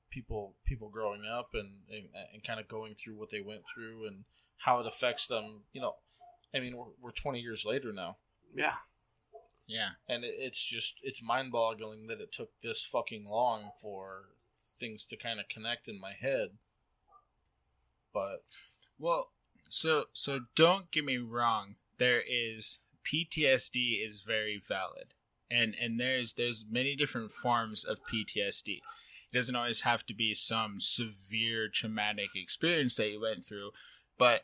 people growing up and kind of going through what they went through and how it affects them. We're 20 years later now. Yeah. Yeah. And it's mind-boggling that it took this fucking long for things to kind of connect in my head. But well, so don't get me wrong. There is PTSD is very valid, and there's many different forms of PTSD. It doesn't always have to be some severe traumatic experience that you went through, but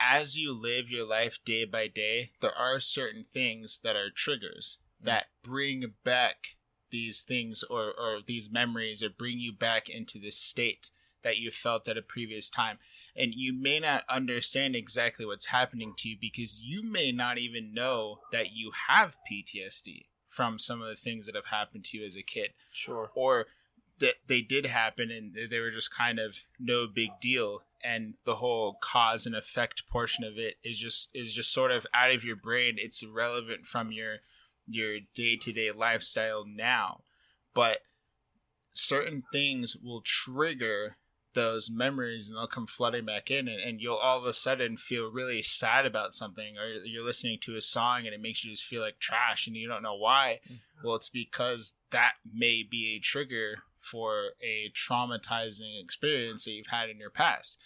as you live your life day by day, there are certain things that are triggers that bring back these things or these memories, or bring you back into this state that you felt at a previous time. And you may not understand exactly what's happening to you, because you may not even know that you have PTSD from some of the things that have happened to you as a kid. Sure. Or that they did happen and they were just kind of no big deal, and the whole cause and effect portion of it is just sort of out of your brain. It's irrelevant from your day-to-day lifestyle now, but certain things will trigger those memories and they'll come flooding back in, and you'll all of a sudden feel really sad about something, or you're listening to a song and it makes you just feel like trash and you don't know why. Well, it's because that may be a trigger for a traumatizing experience that you've had in your past.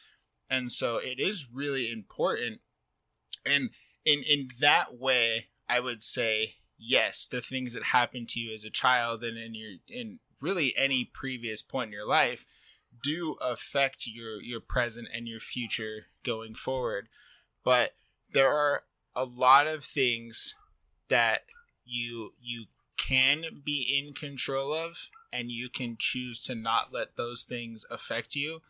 And so it is really important. And in that way, I would say, yes, the things that happened to you as a child and in really any previous point in your life do affect your present and your future going forward. But there are a lot of things that you can be in control of, and you can choose to not let those things affect you.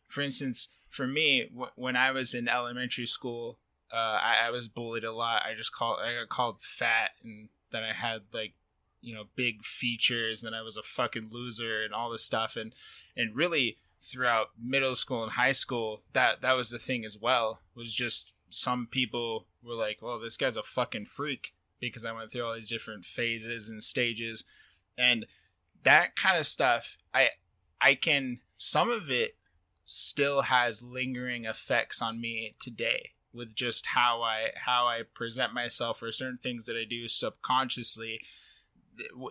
For instance, for me, when I was in elementary school, I was bullied a lot. I got called fat, and then I had big features, and I was a fucking loser and all this stuff. And really throughout middle school and high school, that was the thing as well, was just some people were like, well, this guy's a fucking freak, because I went through all these different phases and stages. And that kind of stuff, some of it still has lingering effects on me today, with just how I present myself, or certain things that I do subconsciously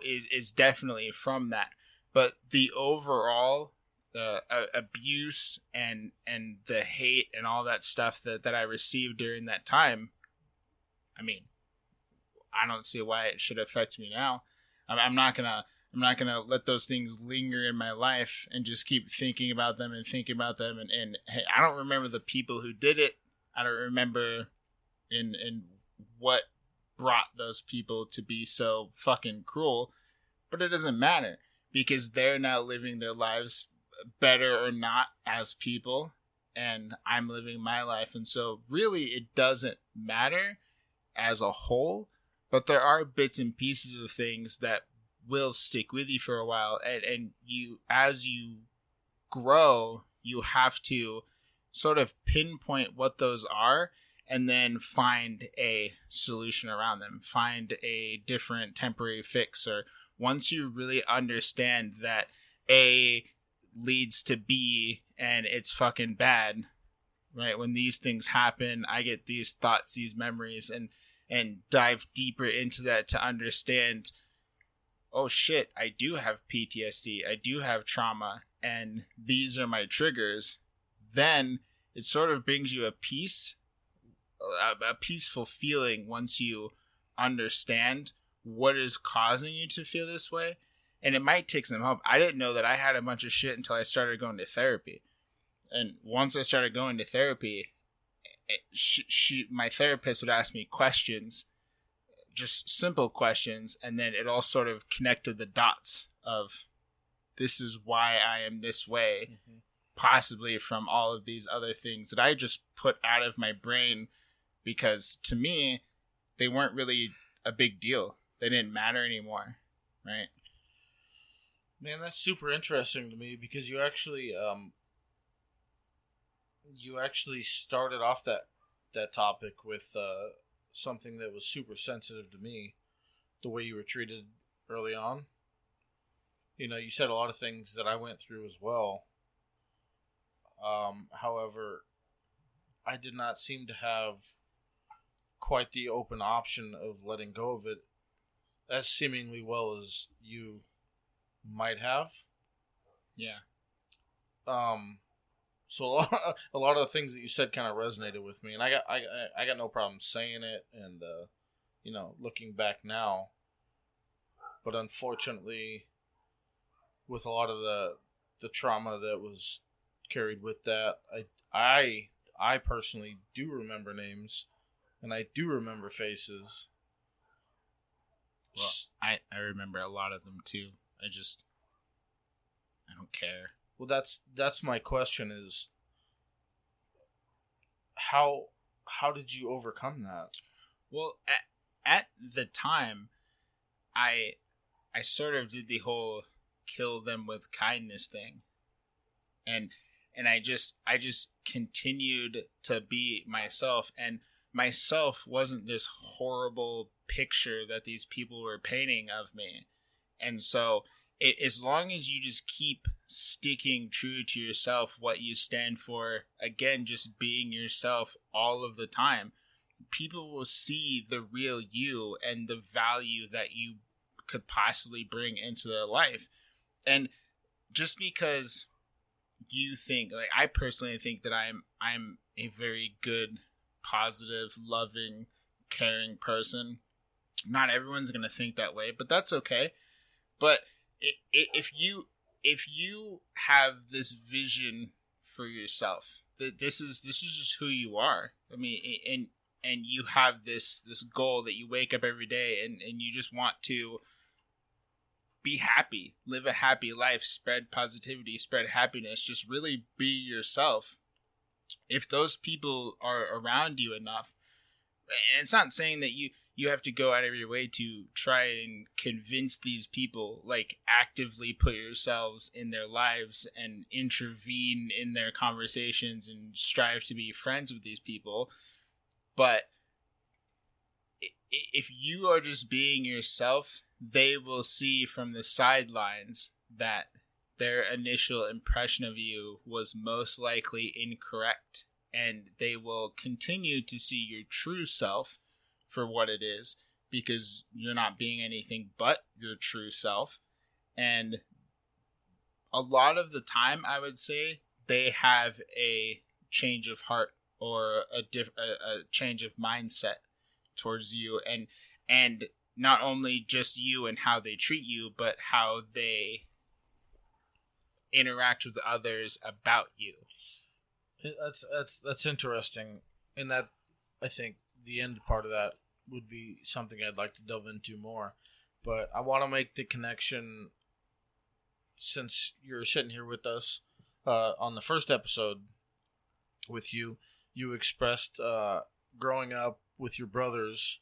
is definitely from that. But the overall abuse and the hate and all that stuff that I received during that time, I mean, I don't see why it should affect me now. I'm not gonna let those things linger in my life and just keep thinking about them. And hey, I don't remember the people who did it. I don't remember in what brought those people to be so fucking cruel, but it doesn't matter, because they're now living their lives better or not as people, and I'm living my life. And so really it doesn't matter as a whole, but there are bits and pieces of things that will stick with you for a while, and you, as you grow, you have to sort of pinpoint what those are, and then find a solution around them, find a different temporary fix. Or once you really understand that A leads to B and it's fucking bad, right? When these things happen, I get these thoughts, these memories, and dive deeper into that to understand, oh shit, I do have PTSD, I do have trauma, and these are my triggers. Then it sort of brings you a peaceful feeling once you understand what is causing you to feel this way. And it might take some help. I didn't know that I had a bunch of shit until I started going to therapy. And once I started going to therapy, my therapist would ask me questions, just simple questions, and then it all sort of connected the dots of, this is why I am this way, possibly from all of these other things that I just put out of my brain, because to me, they weren't really a big deal. They didn't matter anymore, right? Man, that's super interesting to me, because you actually started off that topic with something that was super sensitive to me, the way you were treated early on. You know, you said a lot of things that I went through as well. However, I did not seem to have quite the open option of letting go of it as seemingly well as you might have. Yeah. So a lot of the things that you said kind of resonated with me, and I got no problem saying it, and looking back now. But unfortunately, with a lot of the trauma that was carried with that, I personally do remember names, and I do remember faces. Well, I remember a lot of them too. I don't care. Well, that's my question is how did you overcome that? Well, at the time, I sort of did the whole kill them with kindness thing, and I just continued to be myself, and myself wasn't this horrible picture that these people were painting of me, and so as long as you just keep sticking true to yourself, what you stand for, again, just being yourself all of the time, people will see the real you and the value that you could possibly bring into their life. And just because you think, like, I personally think that I'm a very good, positive, loving, caring person. Not everyone's going to think that way, but that's okay. But if you have this vision for yourself, that this is just who you are. I mean, and you have this goal that you wake up every day and you just want to be happy, live a happy life, spread positivity, spread happiness, just really be yourself. If those people are around you enough, and it's not saying that you have to go out of your way to try and convince these people, like actively put yourselves in their lives and intervene in their conversations and strive to be friends with these people. But if you are just being yourself, they will see from the sidelines that their initial impression of you was most likely incorrect, and they will continue to see your true self for what it is, because you're not being anything but your true self. And a lot of the time, I would say, they have a change of heart or a change of mindset towards you, and not only just you and how they treat you, but how they interact with others about you. That's interesting, and that, I think, the end part of that would be something I'd like to delve into more. But I want to make the connection, since you're sitting here with us on the first episode with you. You expressed growing up with your brothers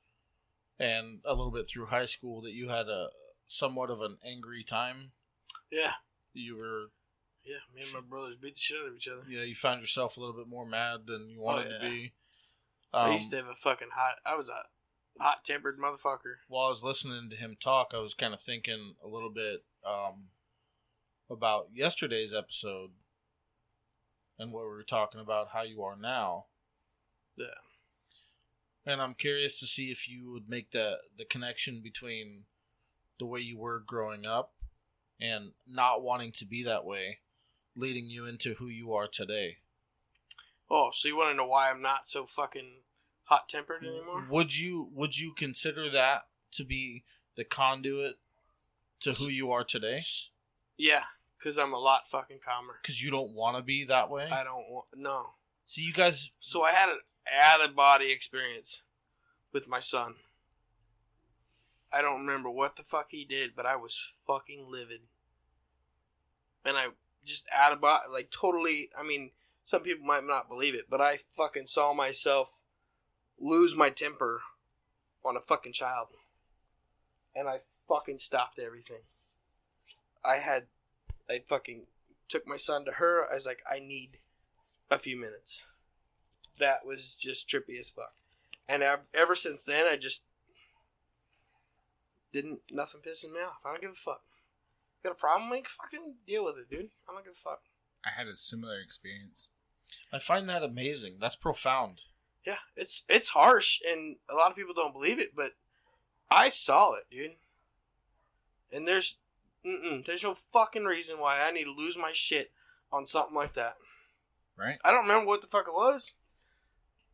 and a little bit through high school that you had a somewhat of an angry time. Yeah. You were... Yeah, me and my brothers beat the shit out of each other. Yeah, you found yourself a little bit more mad than you wanted to be. I used to have I was a hot-tempered motherfucker. While I was listening to him talk, I was kind of thinking a little bit about yesterday's episode and what we were talking about, how you are now. Yeah. And I'm curious to see if you would make the connection between the way you were growing up and not wanting to be that way, leading you into who you are today. Oh, so you want to know why I'm not so fucking hot-tempered anymore? Would you consider that to be the conduit to who you are today? Yeah, because I'm a lot fucking calmer. Because you don't want to be that way? I don't want... No. So you guys... So I had an out-of-body experience with my son. I don't remember what the fuck he did, but I was fucking livid. And I just out of body, like totally, I mean, some people might not believe it, but I fucking saw myself lose my temper on a fucking child. And I fucking stopped everything. I fucking took my son to her. I was like, I need a few minutes. That was just trippy as fuck. And ever since then, I just nothing pisses me off. I don't give a fuck. Got a problem? Make fucking deal with it, dude. I don't give a fuck. I had a similar experience. I find that amazing. That's profound. Yeah, it's harsh, and a lot of people don't believe it, but I saw it, dude. And there's There's no fucking reason why I need to lose my shit on something like that. Right? I don't remember what the fuck it was,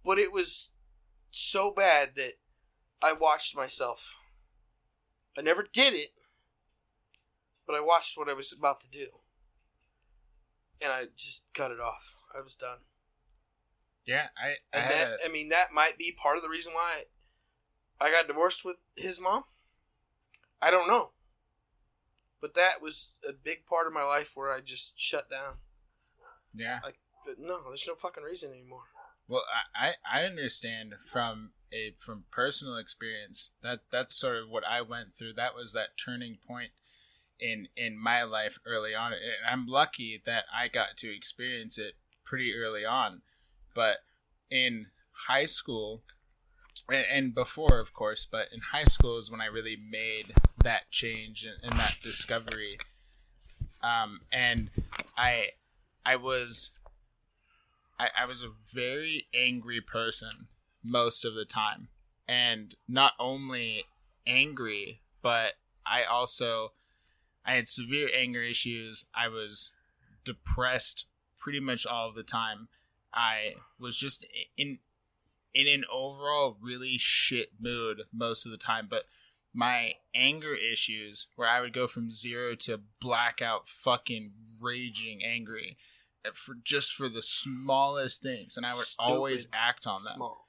but it was so bad that I watched myself. I never did it, but I watched what I was about to do. And I just cut it off. I was done. Yeah, that might be part of the reason why I got divorced with his mom. I don't know. But that was a big part of my life where I just shut down. Yeah. No, there's no fucking reason anymore. Well, I understand from personal experience that's sort of what I went through. That was that turning point in my life early on. And I'm lucky that I got to experience it pretty early on. But in high school, and before, of course, but in high school is when I really made that change and that discovery. And I was a very angry person most of the time. And not only angry, but I had severe anger issues. I was depressed pretty much all of the time. I was just in an overall really shit mood most of the time. But my anger issues, where I would go from 0 to blackout fucking raging angry for the smallest things, and I would always act on them. Small.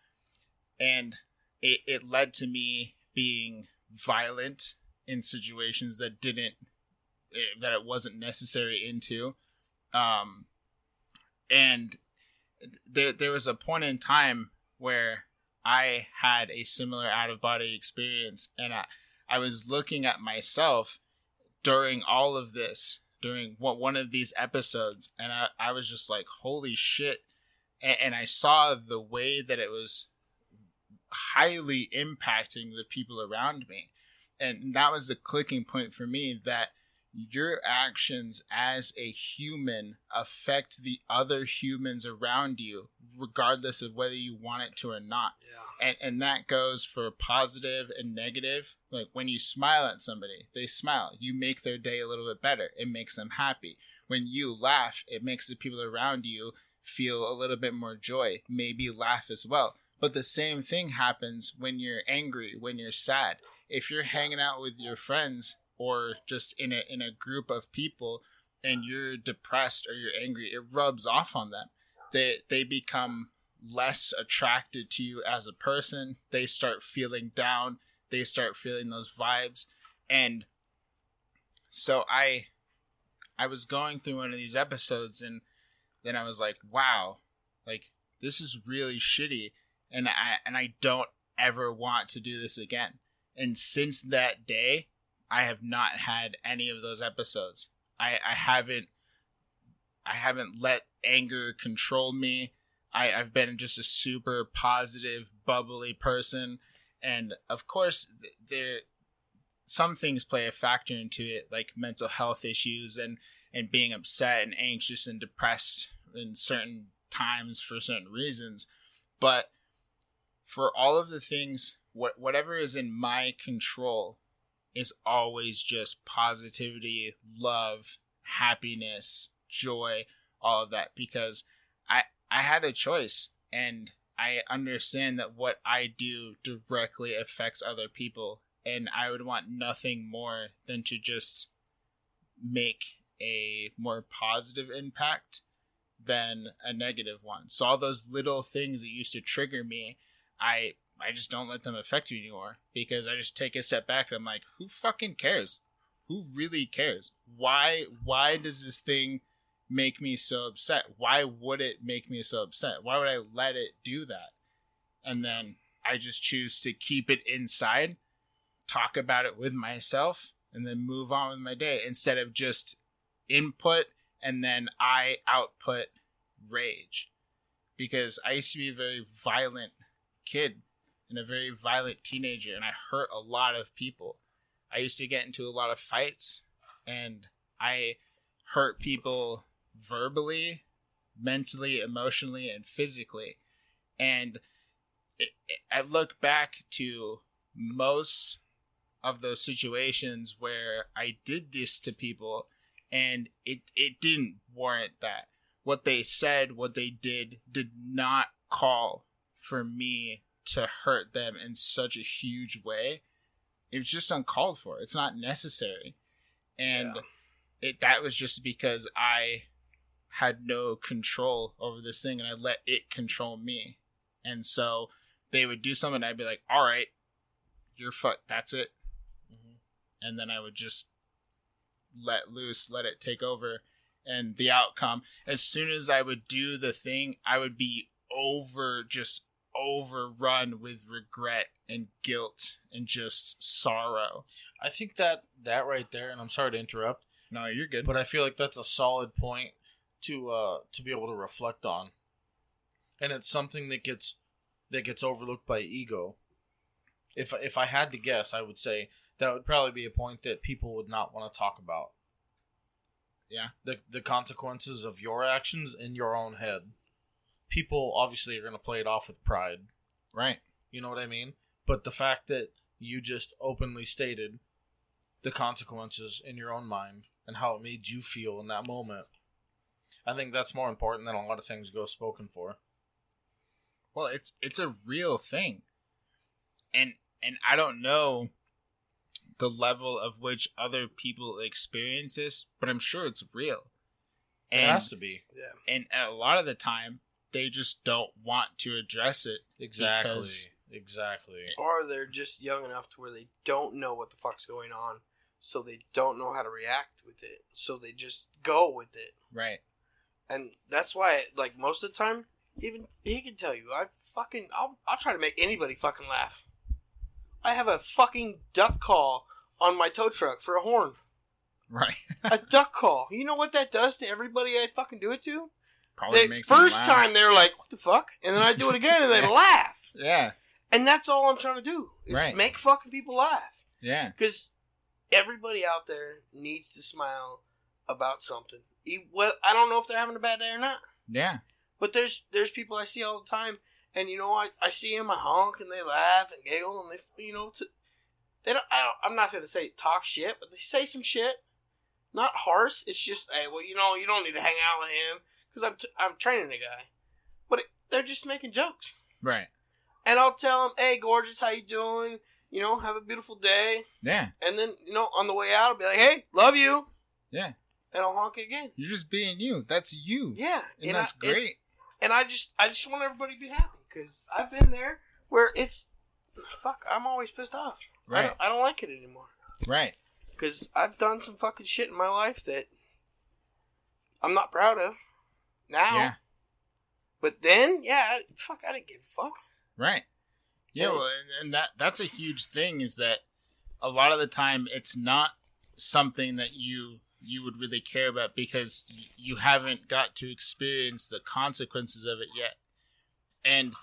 And it led to me being violent in situations that it wasn't necessary into. And there was a point in time where I had a similar out-of-body experience, and I was looking at myself during all of this, during one of these episodes, and I was just like, holy shit. And I saw the way that it was highly impacting the people around me. And that was the clicking point for me, that your actions as a human affect the other humans around you, regardless of whether you want it to or not. Yeah. And that goes for positive and negative. Like when you smile at somebody, they smile. You make their day a little bit better. It makes them happy. When you laugh, it makes the people around you feel a little bit more joy, maybe laugh as well. But the same thing happens when you're angry, when you're sad. If you're hanging out with your friends or just in a group of people and you're depressed or you're angry, it rubs off on them. They become less attracted to you as a person. They start feeling down. They start feeling those vibes. And so I was going through one of these episodes, and then I was like, wow, like this is really shitty. And I don't ever want to do this again. And since that day, I have not had any of those episodes. I haven't let anger control me. I've been just a super positive, bubbly person. And of course, some things play a factor into it, like mental health issues and being upset and anxious and depressed in certain times for certain reasons. But for all of the things, whatever is in my control is always just positivity, love, happiness, joy, all of that. Because I had a choice, and I understand that what I do directly affects other people, and I would want nothing more than to just make a more positive impact than a negative one. So all those little things that used to trigger me, I just don't let them affect me anymore, because I just take a step back and I'm like, who fucking cares? Who really cares? Why does this thing make me so upset? Why would it make me so upset? Why would I let it do that? And then I just choose to keep it inside, talk about it with myself, and then move on with my day, instead of just input and then I output rage. Because I used to be a very violent kid and a very violent teenager, and I hurt a lot of people. I used to get into a lot of fights, and I hurt people verbally, mentally, emotionally, and physically. And I look back to most of those situations where I did this to people and it didn't warrant that. What they said, what they did not call for me to hurt them in such a huge way. It was just uncalled for. It's not necessary. And that was just because I had no control over this thing and I let it control me. And so they would do something and I'd be like, all right, you're fucked. That's it. Mm-hmm. And then I would just let loose, let it take over. And the outcome, as soon as I would do the thing, I would be overrun with regret and guilt and just sorrow. I think that right there, and I'm sorry to interrupt. No, you're good. But I feel like that's a solid point to be able to reflect on. And it's something that gets overlooked by ego. If I had to guess, I would say that would probably be a point that people would not want to talk about. Yeah. The consequences of your actions in your own head. People obviously are going to play it off with pride. Right. You know what I mean? But the fact that you just openly stated the consequences in your own mind and how it made you feel in that moment, I think that's more important than a lot of things go spoken for. Well, it's a real thing. And I don't know the level of which other people experience this, but I'm sure it's real. And, it has to be. Yeah. And a lot of the time, they just don't want to address it. Exactly. Or they're just young enough to where they don't know what the fuck's going on, so they don't know how to react with it. So they just go with it. Right. And that's why, like, most of the time, even he can tell you, I'll try to make anybody fucking laugh. I have a fucking duck call on my tow truck for a horn. Right. A duck call. You know what that does to everybody I fucking do it to? Probably The makes them first laugh. time they're like, what the fuck? And then I do it again and they laugh. Yeah. And that's all I'm trying to do. Is make fucking people laugh. Yeah. Because everybody out there needs to smile about something. Well, I don't know if they're having a bad day or not. Yeah. But there's people I see all the time, and you know, I see them, I honk, and they laugh and giggle, and they, you know, I'm not going to say talk shit, but they say some shit. Not harsh. It's just, hey, well, you know, you don't need to hang out with him because I'm training a guy. But they're just making jokes. Right. And I'll tell them, hey, gorgeous, how you doing? You know, have a beautiful day. Yeah. And then, you know, on the way out, I'll be like, hey, love you. Yeah. And I'll honk again. You're just being you. That's you. Yeah. And that's great. And I just want everybody to be happy because I've been there where it's, fuck, I'm always pissed off. Right. I don't like it anymore. Right. Because I've done some fucking shit in my life that I'm not proud of now. Yeah. But then, I didn't give a fuck. Right. Yeah, well, and that's a huge thing is that a lot of the time it's not something that you would really care about because you haven't got to experience the consequences of it yet. And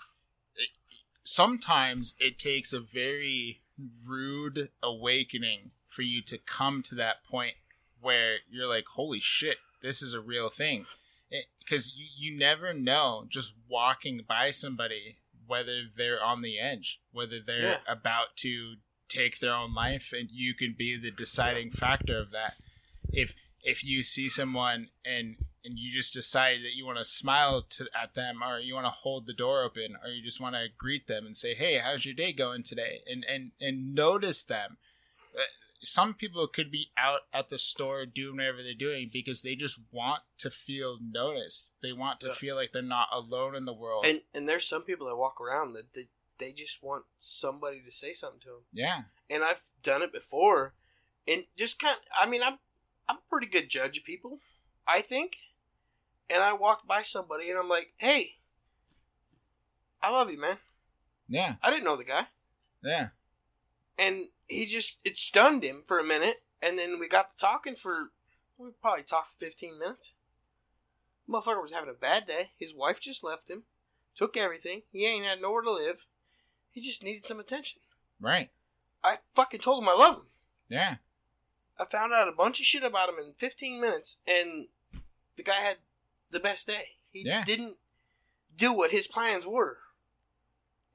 sometimes it takes a very rude awakening for you to come to that point where you're like, holy shit, this is a real thing. Because you never know just walking by somebody whether they're on the edge, whether they're about to take their own life, and you can be the deciding factor of that. If you see someone and you just decide that you want to smile at them, or you want to hold the door open, or you just want to greet them and say, hey, how's your day going today? And notice them. Some people could be out at the store doing whatever they're doing because they just want to feel noticed. They want to feel like they're not alone in the world. And there's some people that walk around that they just want somebody to say something to them. Yeah. And I've done it before. And just I'm a pretty good judge of people, I think. And I walked by somebody and I'm like, hey, I love you, man. Yeah. I didn't know the guy. Yeah. And it stunned him for a minute. And then we got to talking we probably talked for 15 minutes. Motherfucker was having a bad day. His wife just left him. Took everything. He ain't had nowhere to live. He just needed some attention. Right. I fucking told him I love him. Yeah. I found out a bunch of shit about him in 15 minutes. And the guy had the best day. He didn't do what his plans were.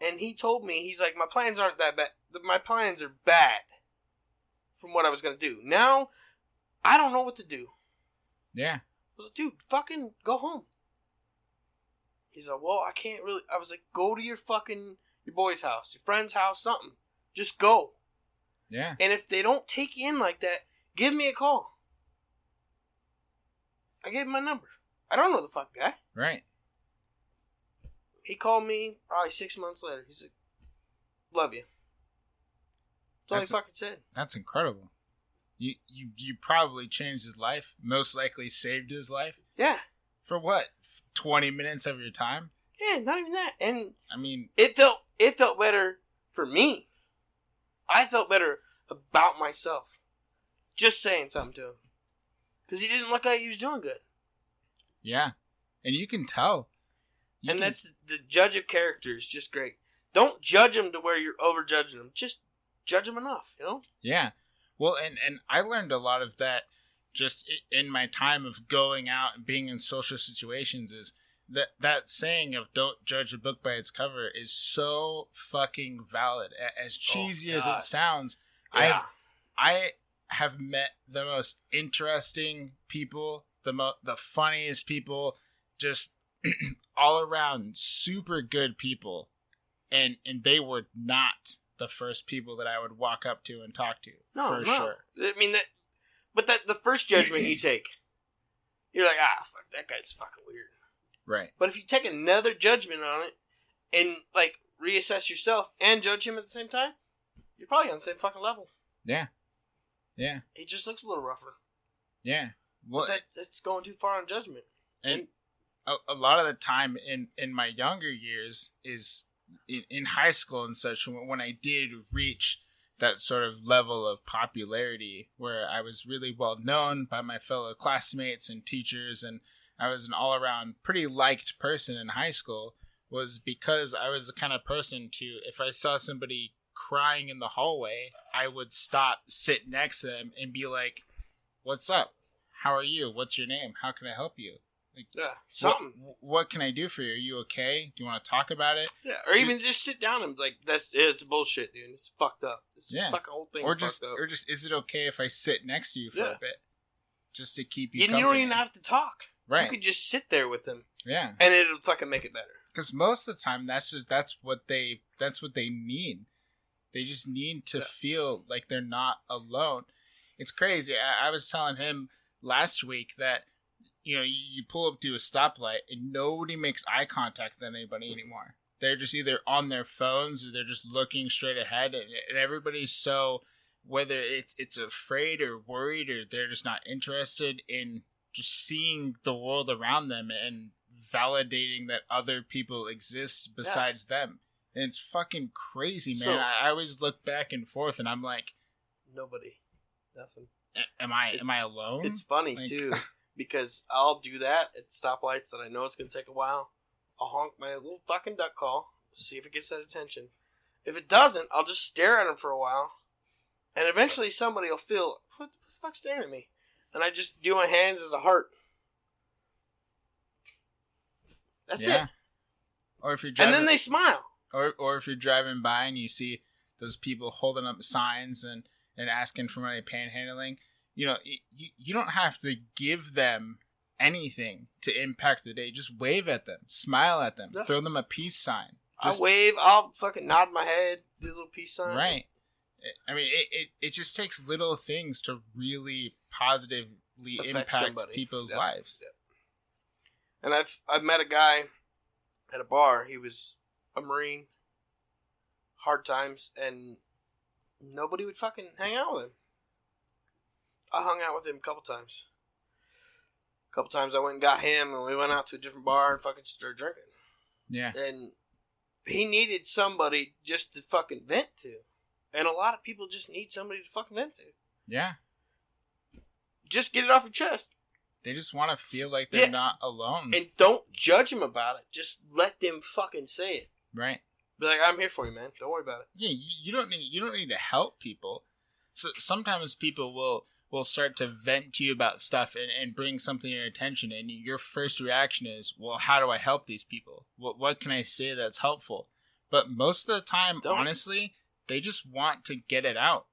And he told me, he's like, my plans aren't that bad. My plans are bad. from what I was going to do. Now, I don't know what to do. Yeah. I was like, dude, fucking go home. He's like, well, I can't really. I was like, go to your boy's house, your friend's house, something. Just go. Yeah. And if they don't take you in like that, give me a call. I gave him my number. I don't know the fucking guy. Right. He called me probably 6 months later. He's like, love you. That's all he fucking said. That's incredible. You probably changed his life. Most likely saved his life. Yeah. For what? 20 minutes of your time? Yeah, not even that. And I mean, it felt better for me. I felt better about myself. Just saying something to him. Because he didn't look like he was doing good. Yeah. And you can tell. That's the judge of character is just great. Don't judge them to where you're over-judging them. Just judge them enough, you know? Yeah. Well, and I learned a lot of that just in my time of going out and being in social situations is that saying of don't judge a book by its cover is so fucking valid. As cheesy as it sounds, yeah. I have met the most interesting people, the funniest people, just all around super good people, and they were not the first people that I would walk up to and talk to. No. Sure. I mean but the first judgment you take, you're like, fuck, that guy's fucking weird. Right. But if you take another judgment on it and like reassess yourself and judge him at the same time, you're probably on the same fucking level. Yeah. Yeah. He just looks a little rougher. Yeah. Well, that's going too far on judgment. And a lot of the time in my younger years is in high school and such, when I did reach that sort of level of popularity where I was really well known by my fellow classmates and teachers, and I was an all-around pretty liked person in high school, was because I was the kind of person if I saw somebody crying in the hallway, I would stop, sit next to them, and be like, what's up? How are you? What's your name? How can I help you? Like, yeah, something. What can I do for you? Are you okay? Do you want to talk about it? Yeah, or even just sit down and be like, it's bullshit, dude. It's fucked up. This fucking whole thing fucked up. Or just, is it okay if I sit next to you for a bit? Just to keep you company. You don't even have to talk. Right. You could just sit there with them. Yeah. And it'll fucking make it better. Because most of the time, that's what they need. They just need to feel like they're not alone. It's crazy. I was telling him last week that, you pull up to a stoplight and nobody makes eye contact with anybody anymore. They're just either on their phones or they're just looking straight ahead, and everybody's so, whether it's afraid or worried or they're just not interested in just seeing the world around them and validating that other people exist besides them. And it's fucking crazy, man. So, I always look back and forth and I'm like, nobody. Nothing. Am I alone? It's funny too. Because I'll do that at stoplights that I know it's going to take a while. I'll honk my little fucking duck call, see if it gets that attention. If it doesn't, I'll just stare at them for a while. And eventually somebody will feel, what the fuck's staring at me? And I just do my hands as a heart. That's it. Or if you're driving, and then they smile. Or if you're driving by and you see those people holding up signs and asking for money, panhandling, you don't have to give them anything to impact the day. Just wave at them, smile at them, throw them a peace sign. I'll wave, I'll fucking nod my head, do a little peace sign. Right. I mean, it just takes little things to really positively impact people's lives. Yeah. And I've met a guy at a bar. He was a Marine, hard times, and nobody would fucking hang out with him. I hung out with him a couple times. A couple times I went and got him, and we went out to a different bar and fucking started drinking. Yeah. And he needed somebody just to fucking vent to. And a lot of people just need somebody to fucking vent to. Yeah. Just get it off your chest. They just want to feel like they're not alone. And don't judge them about it. Just let them fucking say it. Right. Be like, I'm here for you, man. Don't worry about it. Yeah, you don't need to help people. So sometimes people will start to vent to you about stuff and bring something to your attention, and your first reaction is, well, how do I help these people? What can I say that's helpful? But most of the time, honestly, they just want to get it out.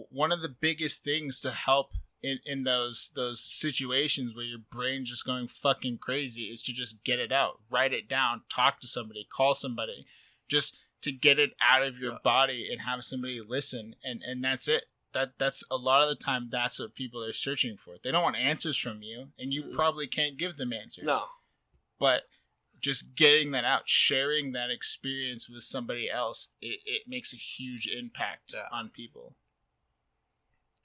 one of the biggest things to help in those situations where your brain's just going fucking crazy is to just get it out, write it down, talk to somebody, call somebody, just to get it out of your body and have somebody listen, and that's it. That's a lot of the time that's what people are searching for. They don't want answers from you, and you probably can't give them answers. No. But just getting that out, sharing that experience with somebody else, it makes a huge impact on people.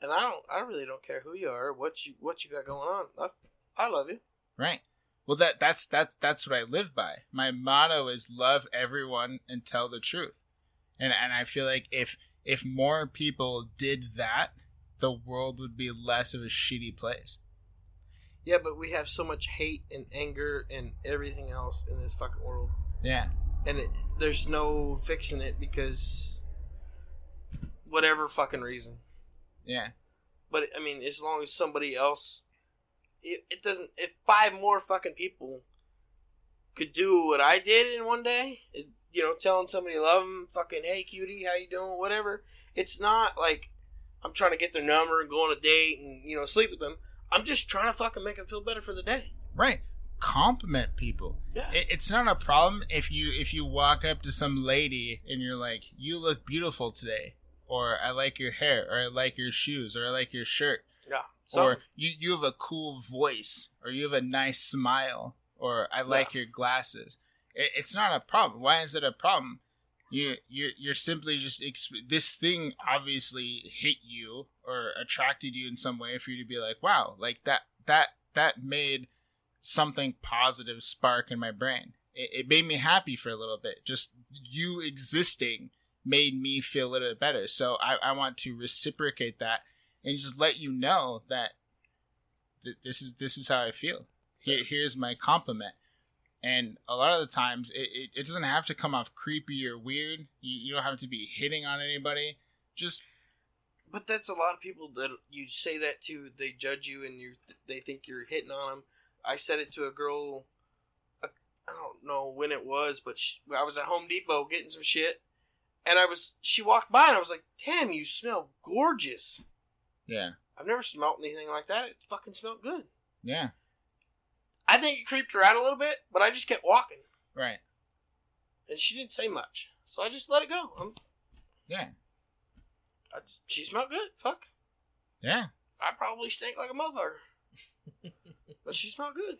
And I really don't care who you are, what you got going on. I love you. Right. Well, that's what I live by. My motto is love everyone and tell the truth. And I feel like if more people did that, the world would be less of a shitty place. Yeah, but we have so much hate and anger and everything else in this fucking world. Yeah. And there's no fixing it because whatever fucking reason. Yeah. But, I mean, as long as somebody else... It doesn't... If 5 more fucking people could do what I did in one day, telling somebody you love them, fucking, hey, cutie, how you doing, whatever. It's not like I'm trying to get their number and go on a date and, sleep with them. I'm just trying to fucking make them feel better for the day. Right. Compliment people. Yeah. It's not a problem if you walk up to some lady and you're like, you look beautiful today. Or I like your hair, or I like your shoes, or I like your shirt. Yeah. Or you have a cool voice, or you have a nice smile, or I like your glasses. It's not a problem. Why is it a problem? You're simply just this thing obviously hit you or attracted you in some way for you to be like, wow, like that made something positive spark in my brain. It made me happy for a little bit. Just you existing made me feel a little bit better. So I want to reciprocate that and just let you know that this is how I feel. Here's my compliment. And a lot of the times it doesn't have to come off creepy or weird. You don't have to be hitting on anybody. But that's a lot of people that you say that to. They judge you and they think you're hitting on them. I said it to a girl. I don't know when it was, but I was at Home Depot getting some shit. And she walked by and I was like, damn, you smell gorgeous. Yeah. I've never smelled anything like that. It fucking smelled good. Yeah. I think it creeped her out a little bit, but I just kept walking. Right. And she didn't say much. So I just let it go. Yeah. She smelled good. Fuck. Yeah. I probably stink like a motherfucker. But she smelled good.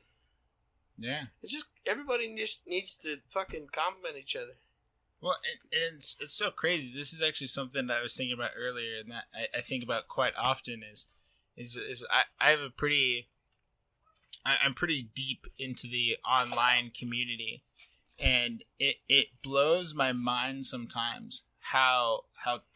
Yeah. It's just, everybody just needs to fucking compliment each other. Well, it's so crazy. This is actually something that I was thinking about earlier, and that I think about quite often is I have I'm pretty deep into the online community, and it blows my mind sometimes how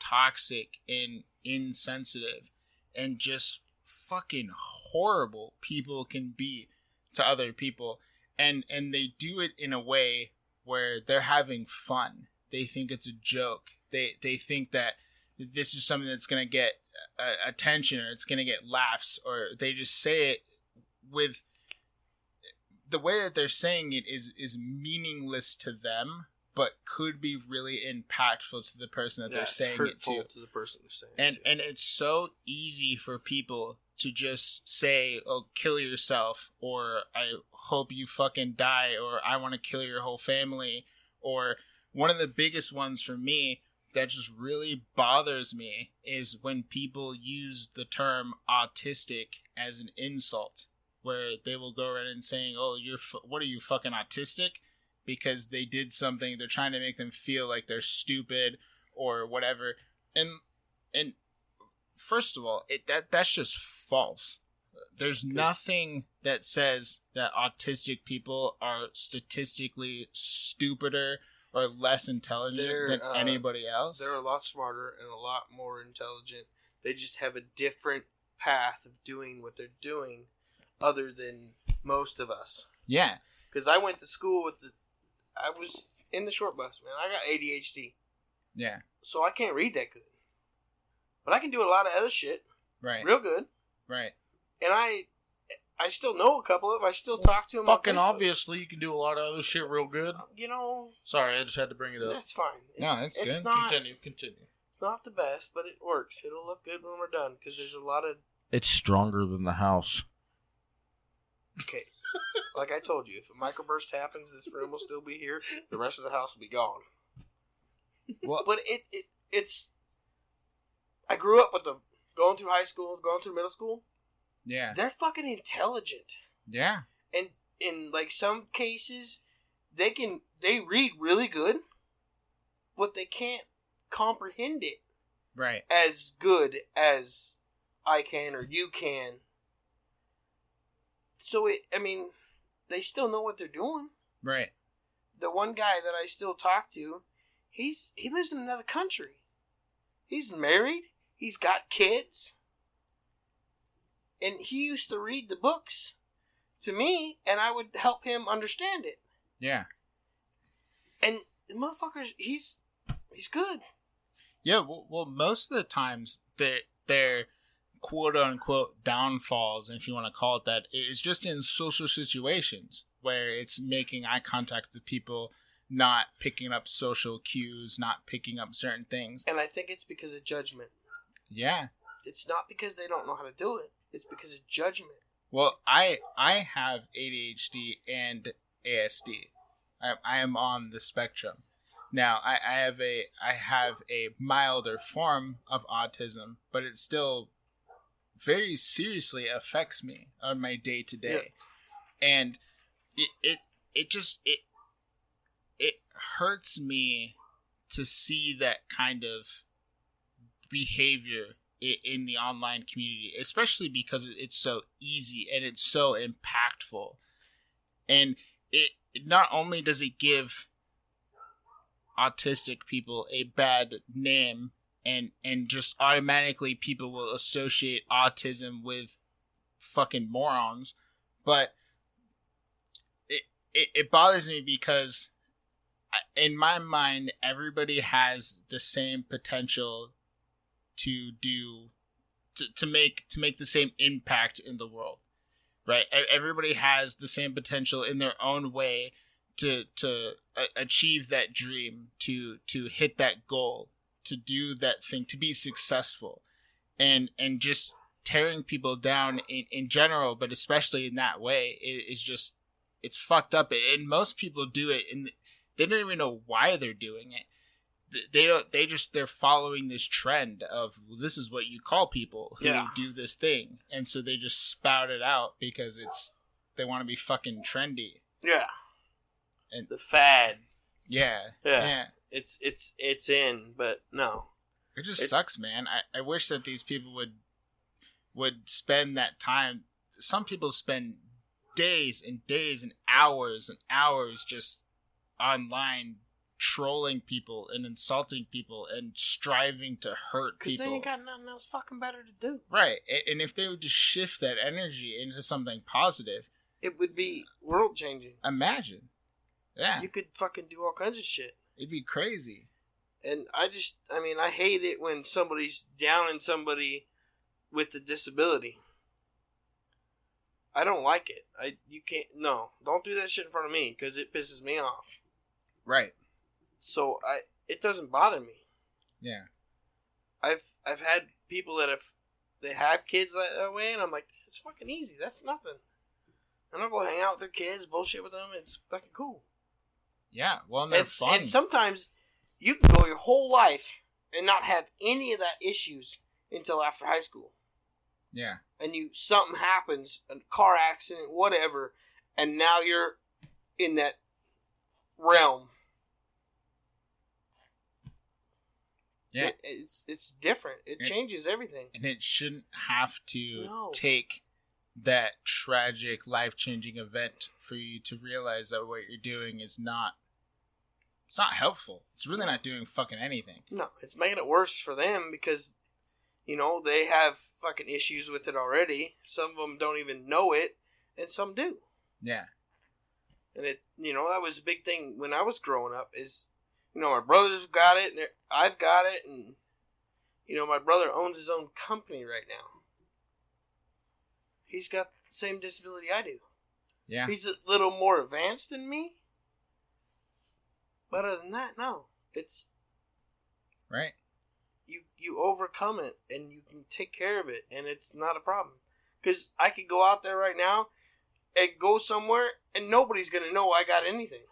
toxic and insensitive and just fucking horrible people can be to other people, and they do it in a way where they're having fun. They think it's a joke. They think that this is something that's going to get attention, or it's going to get laughs, or they just say it with the way that they're saying it is meaningless to them, but could be really impactful to the person that they're saying it to. To the person they're saying it to. And it's so easy for people to just say, oh, kill yourself, or I hope you fucking die, or I want to kill your whole family. Or one of the biggest ones for me that just really bothers me is when people use the term autistic as an insult, where they will go around and saying, oh, what are you, fucking autistic? Because they did something, they're trying to make them feel like they're stupid or whatever. And first of all, that's just false. There's nothing that says that autistic people are statistically stupider or less intelligent than anybody else. They're a lot smarter and a lot more intelligent. They just have a different path of doing what they're doing other than most of us. Yeah. Because I went to school I was in the short bus, man. I got ADHD. Yeah. So I can't read that good. But I can do a lot of other shit. Right. Real good. Right. And I still know a couple of them. I still talk to them. Fucking obviously, you can do a lot of other shit real good. You know. Sorry, I just had to bring it up. That's fine. No, that's good. Continue. It's It's not the best, but it works. It'll look good when we're done because there's a lot of... It's stronger than the house. Okay. Like I told you, if a microburst happens, this room will still be here. The rest of the house will be gone. Well, But it's... I grew up with them. Going through high school, going through middle school. yeah. They're fucking intelligent. Yeah. And in like some cases, they read really good, but they can't comprehend it Right. as good as I can or you can. So they still know what they're doing. Right. The one guy that I still talk to, he lives in another country. He's married. He's got kids. And he used to read the books to me, and I would help him understand it. Yeah. And the motherfuckers, he's good. Yeah. Well, most of the times their quote unquote downfalls, if you want to call it that, is just in social situations where it's making eye contact with people, not picking up social cues, not picking up certain things. And I think it's because of judgment. Yeah. It's not because they don't know how to do it. It's because of judgment. Well, I have ADHD and ASD. I am on the spectrum. Now, I have a milder form of autism, but it still very seriously affects me on my day to day. And it hurts me to see that kind of behavior in the online community, especially because it's so easy and it's so impactful. And it not only does it give autistic people a bad name, and just automatically people will associate autism with fucking morons, but it bothers me because in my mind everybody has the same potential to make the same impact in the world, right? Everybody has the same potential in their own way to achieve that dream, to hit that goal, to do that thing, to be successful, and just tearing people down in general, but especially in that way is just, it's fucked up. And most people do it and they don't even know why they're doing it. They're following this trend of, well, this is what you call people who do this thing. And so they just spout it out because they want to be fucking trendy. Yeah. And the fad. Yeah. It's in, but no. It just sucks, man. I wish that these people would spend that time. Some people spend days and days and hours just online trolling people and insulting people and striving to hurt people. Because they ain't got nothing else fucking better to do. Right. And if they would just shift that energy into something positive, it would be world changing. Imagine. Yeah. You could fucking do all kinds of shit. It'd be crazy. And I hate it when somebody's downing somebody with a disability. I don't like it. Don't do that shit in front of me because it pisses me off. Right. So it doesn't bother me. Yeah. I've had people that have kids that way, and I'm like, it's fucking easy. That's nothing. And I'll go hang out with their kids, bullshit with them. It's fucking cool. Yeah, well, and they're fun. And sometimes you can go your whole life and not have any of that issues until after high school. Yeah. And something happens, a car accident, whatever, and now you're in that realm. Yeah. It's different. It changes everything. And it shouldn't have to take that tragic, life-changing event for you to realize that what you're doing is not... It's not helpful. It's really not doing fucking anything. No, it's making it worse for them because, they have fucking issues with it already. Some of them don't even know it, and some do. Yeah. And that was a big thing when I was growing up is, my brothers got it, and I've got it, and, my brother owns his own company right now. He's got the same disability I do. Yeah. He's a little more advanced than me. But other than that, no. It's... Right. you overcome it and you can take care of it, and it's not a problem. Because I could go out there right now and go somewhere and nobody's gonna know I got anything.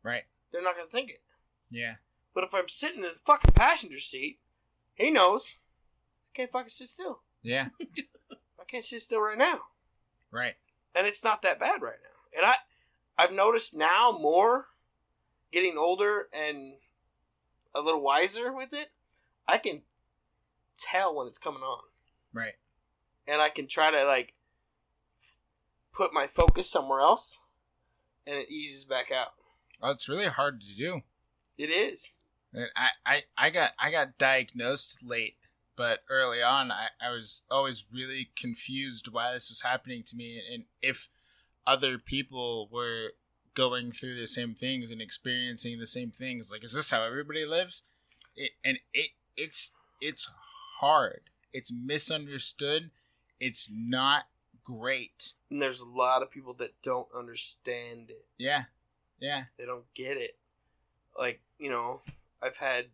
Right. They're not gonna think it. Yeah. But if I'm sitting in the fucking passenger seat, he knows I can't fucking sit still. Yeah. I can't sit still right now. Right. And it's not that bad right now. And I've noticed now more, getting older and a little wiser with it, I can tell when it's coming on. Right. And I can try to, like, put my focus somewhere else, and it eases back out. Well, it's really hard to do. It is. And I got diagnosed late, but early on I was always really confused why this was happening to me, and if other people were going through the same things and experiencing the same things. Like, is this how everybody lives? It's hard. It's misunderstood. It's not great. And there's a lot of people that don't understand it. Yeah. Yeah. They don't get it. Like, you know, I've had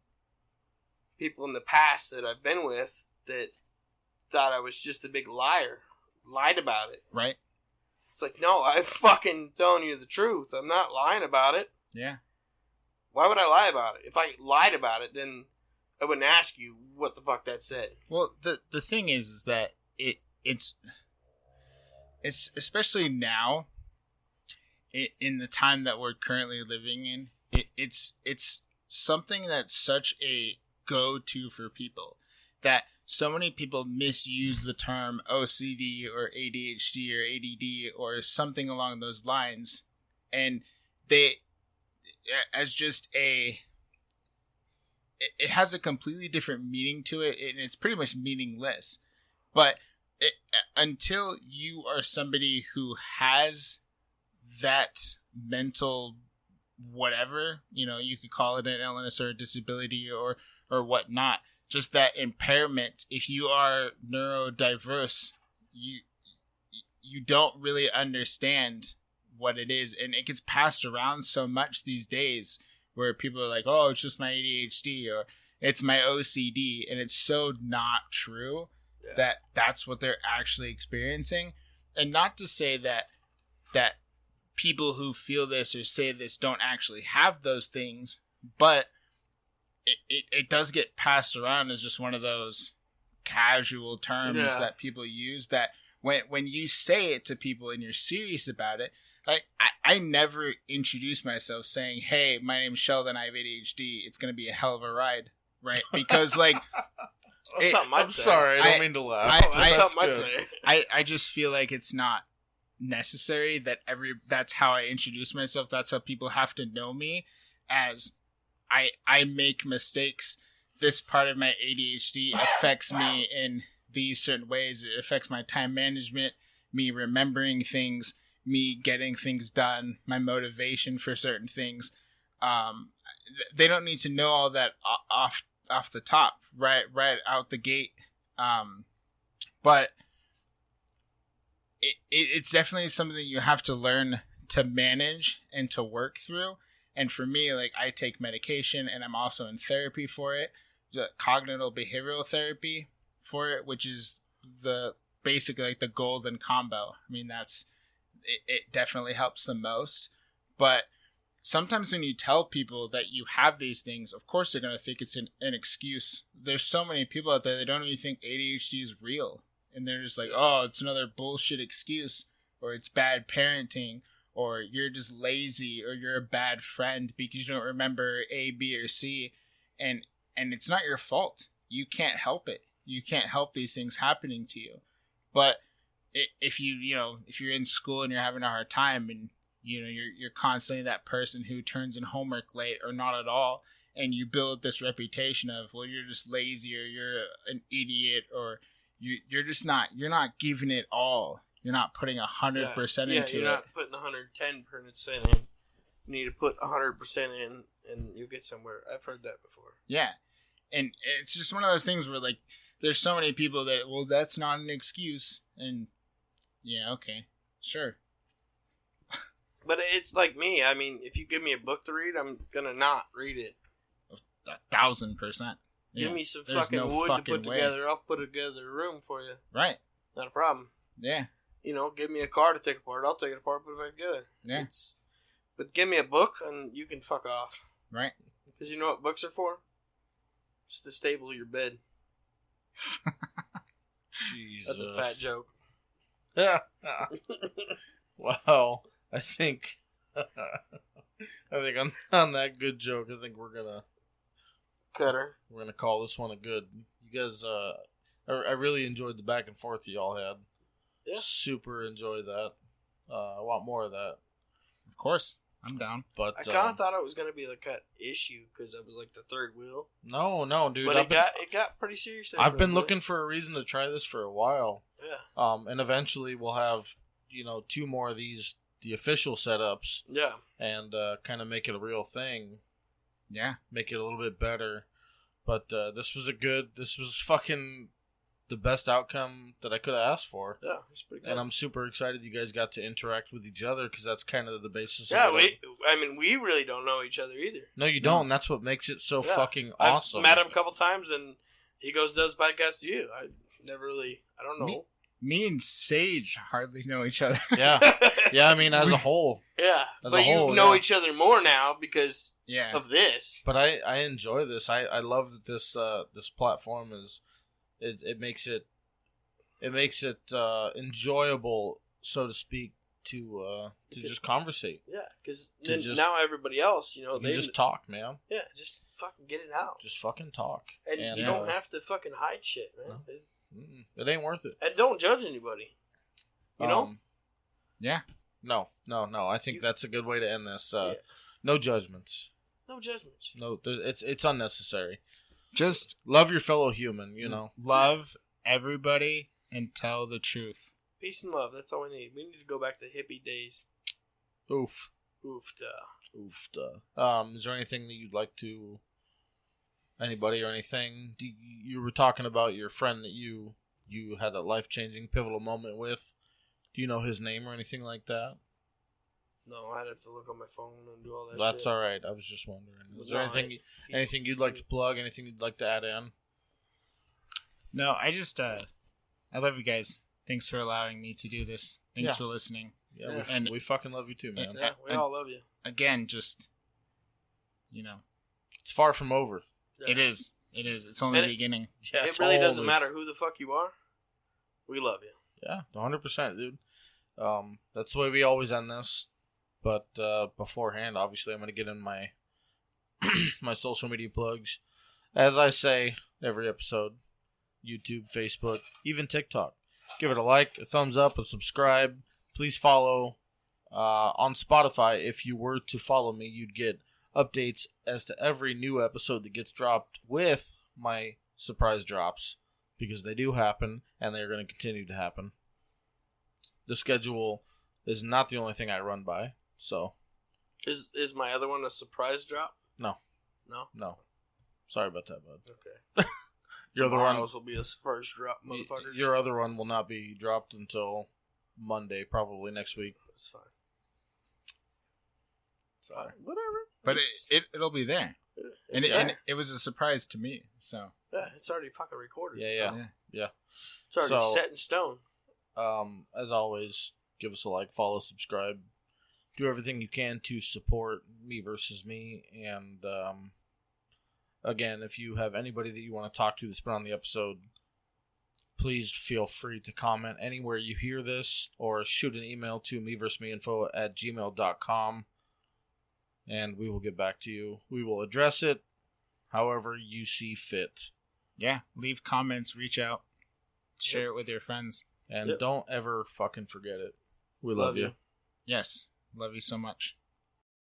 people in the past that I've been with that thought I was just a big liar. Lied about it. Right. It's like, no, I'm fucking telling you the truth. I'm not lying about it. Yeah. Why would I lie about it? If I lied about it, then I wouldn't ask you what the fuck that said. Well, the thing is that it's especially now, in the time that we're currently living in, it's something that's such a go-to for people that so many people misuse the term OCD or ADHD or ADD or something along those lines, and they, as just it has a completely different meaning to it, and it's pretty much meaningless. But until you are somebody who has that mental whatever, you know, you could call it an illness or a disability or whatnot, just that impairment, if you are neurodiverse, you don't really understand what it is, and it gets passed around so much these days where people are like, oh, it's just my ADHD or it's my OCD, and it's so not true. Yeah. That's what they're actually experiencing. And not to say that people who feel this or say this don't actually have those things, but it does get passed around as just one of those casual terms that people use, that when you say it to people and you're serious about it, like I never introduce myself saying, hey, my name's Sheldon, I have ADHD, it's going to be a hell of a ride, right? Because like... I'm sorry, I don't mean to laugh. I just feel like it's not necessary that that's how I introduce myself. That's how people have to know me, as I make mistakes. This part of my ADHD affects me in these certain ways. It affects my time management, me remembering things, me getting things done, my motivation for certain things. They don't need to know all that off the top, right out the gate. But it's definitely something that you have to learn to manage and to work through. And for me, like, I take medication, and I'm also in therapy for it, the cognitive behavioral therapy for it, which is basically like the golden combo. I mean, it definitely helps the most. But sometimes when you tell people that you have these things, of course they're going to think it's an excuse. There's so many people out there that don't even think ADHD is real. And they're just like, oh, it's another bullshit excuse, or it's bad parenting, or you're just lazy, or you're a bad friend because you don't remember A, B, or C. And it's not your fault. You can't help it. You can't help these things happening to you. But if you're in school and you're having a hard time, and you're constantly that person who turns in homework late or not at all, and you build this reputation of, well, you're just lazy, or you're an idiot, or you're not giving it all. You're not putting 100% into it. You're not putting 110% in. You need to put 100% in, and you'll get somewhere. I've heard that before. Yeah, and it's just one of those things where, like, there's so many people that, well, that's not an excuse, and yeah, okay, sure. But it's like me. I mean, if you give me a book to read, I'm gonna not read it. 1,000%. Give me some There's fucking no wood to fucking put way. together. I'll put together a room for you. Right. Not a problem. Yeah. Give me a car to take apart. I'll take it apart, put it back together. Yeah. But give me a book and you can fuck off. Right. Because you know what books are for? It's to stable your bed. Jesus. That's a fat joke. Wow. I think on that good joke, I think we're Cutter. gonna call this one a good. You guys, I really enjoyed the back and forth y'all had. Yeah. Super enjoyed that. I want more of that. Of course. I'm down. But I kind of thought it was going to be like an issue because it was like the third wheel. no, dude. But it got pretty serious. There I've for a been bit. looking for a reason to try this for a while. Yeah. And eventually we'll have 2 more of these, the official setups, Yeah. and kind of make it a real thing. Yeah. Make it a little bit better. But this was fucking the best outcome that I could have asked for. Yeah, it's pretty good. And I'm super excited you guys got to interact with each other because that's kind of the basis yeah, of it. we really don't know each other either. No, you don't. And that's what makes it so fucking awesome. I've met him a couple times and he does podcasts to you. I don't know. Me and Sage hardly know each other. Yeah. Yeah, I mean, as a whole. Yeah, As but a whole, you know yeah. each other more now because Yeah. of this. But I enjoy this. I love that this platform is it makes it enjoyable, so to speak, to just conversate. Yeah, because just- now everybody else, You they just talk, man. yeah, just fucking get it out. Just fucking talk. And you don't have to fucking hide shit, man. It ain't worth it. And don't judge anybody. You know? Yeah. No. I think that's a good way to end this. Yeah. No judgments. No judgments. No, it's unnecessary. Just Love your fellow human. love everybody and tell the truth. Peace and love. That's all we need. We need to go back to hippie days. Oof. Oofta. Is there anything that you'd like to? Anybody or anything? You were talking about your friend that you had a life-changing, pivotal moment with. Do you know his name or anything like that? No, I'd have to look on my phone and do all that That's shit. all right. I was just wondering. Is there No, anything you'd like to plug? Anything you'd like to add in? No, I just I love you guys. Thanks for allowing me to do this. Thanks for listening. Yeah, And- we fucking love you too, man. Yeah, we all love you. Again, just It's far from over. Yeah. it is. It's only And the beginning. Yeah, It really doesn't matter who the fuck you are. We love you. Yeah, 100%, dude. That's the way we always end this. But beforehand, obviously, I'm going to get in my my social media plugs. As I say every episode, YouTube, Facebook, even TikTok. Give it a like, a thumbs up, a subscribe. Please follow on Spotify. If you were to follow me, you'd get updates as to every new episode that gets dropped with my surprise drops, because they do happen and they're going to continue to happen. The schedule is not the only thing I run by, so Is my other one a surprise drop? No. No? Sorry about that, bud. Okay. Your other one, Tomorrow's will be a surprise drop, motherfuckers. your other one will not be dropped until Monday, probably next week. That's fine. Sorry. Whatever. But it'll be there. It's there. And it was a surprise to me. So Yeah, it's already fucking recorded. Yeah. It's already So- set in stone. As always, give us a like, follow, subscribe, do everything you can to support Me Versus Me. And again, if you have anybody that you want to talk to that's been on the episode, please feel free to comment anywhere you hear this, or shoot an email to meversusmeinfo@gmail.com, and we will get back to you. We will address it however you see fit. yeah, leave comments, reach out, share it with your friends. And don't ever fucking forget it. We love you. Yes, love you so much.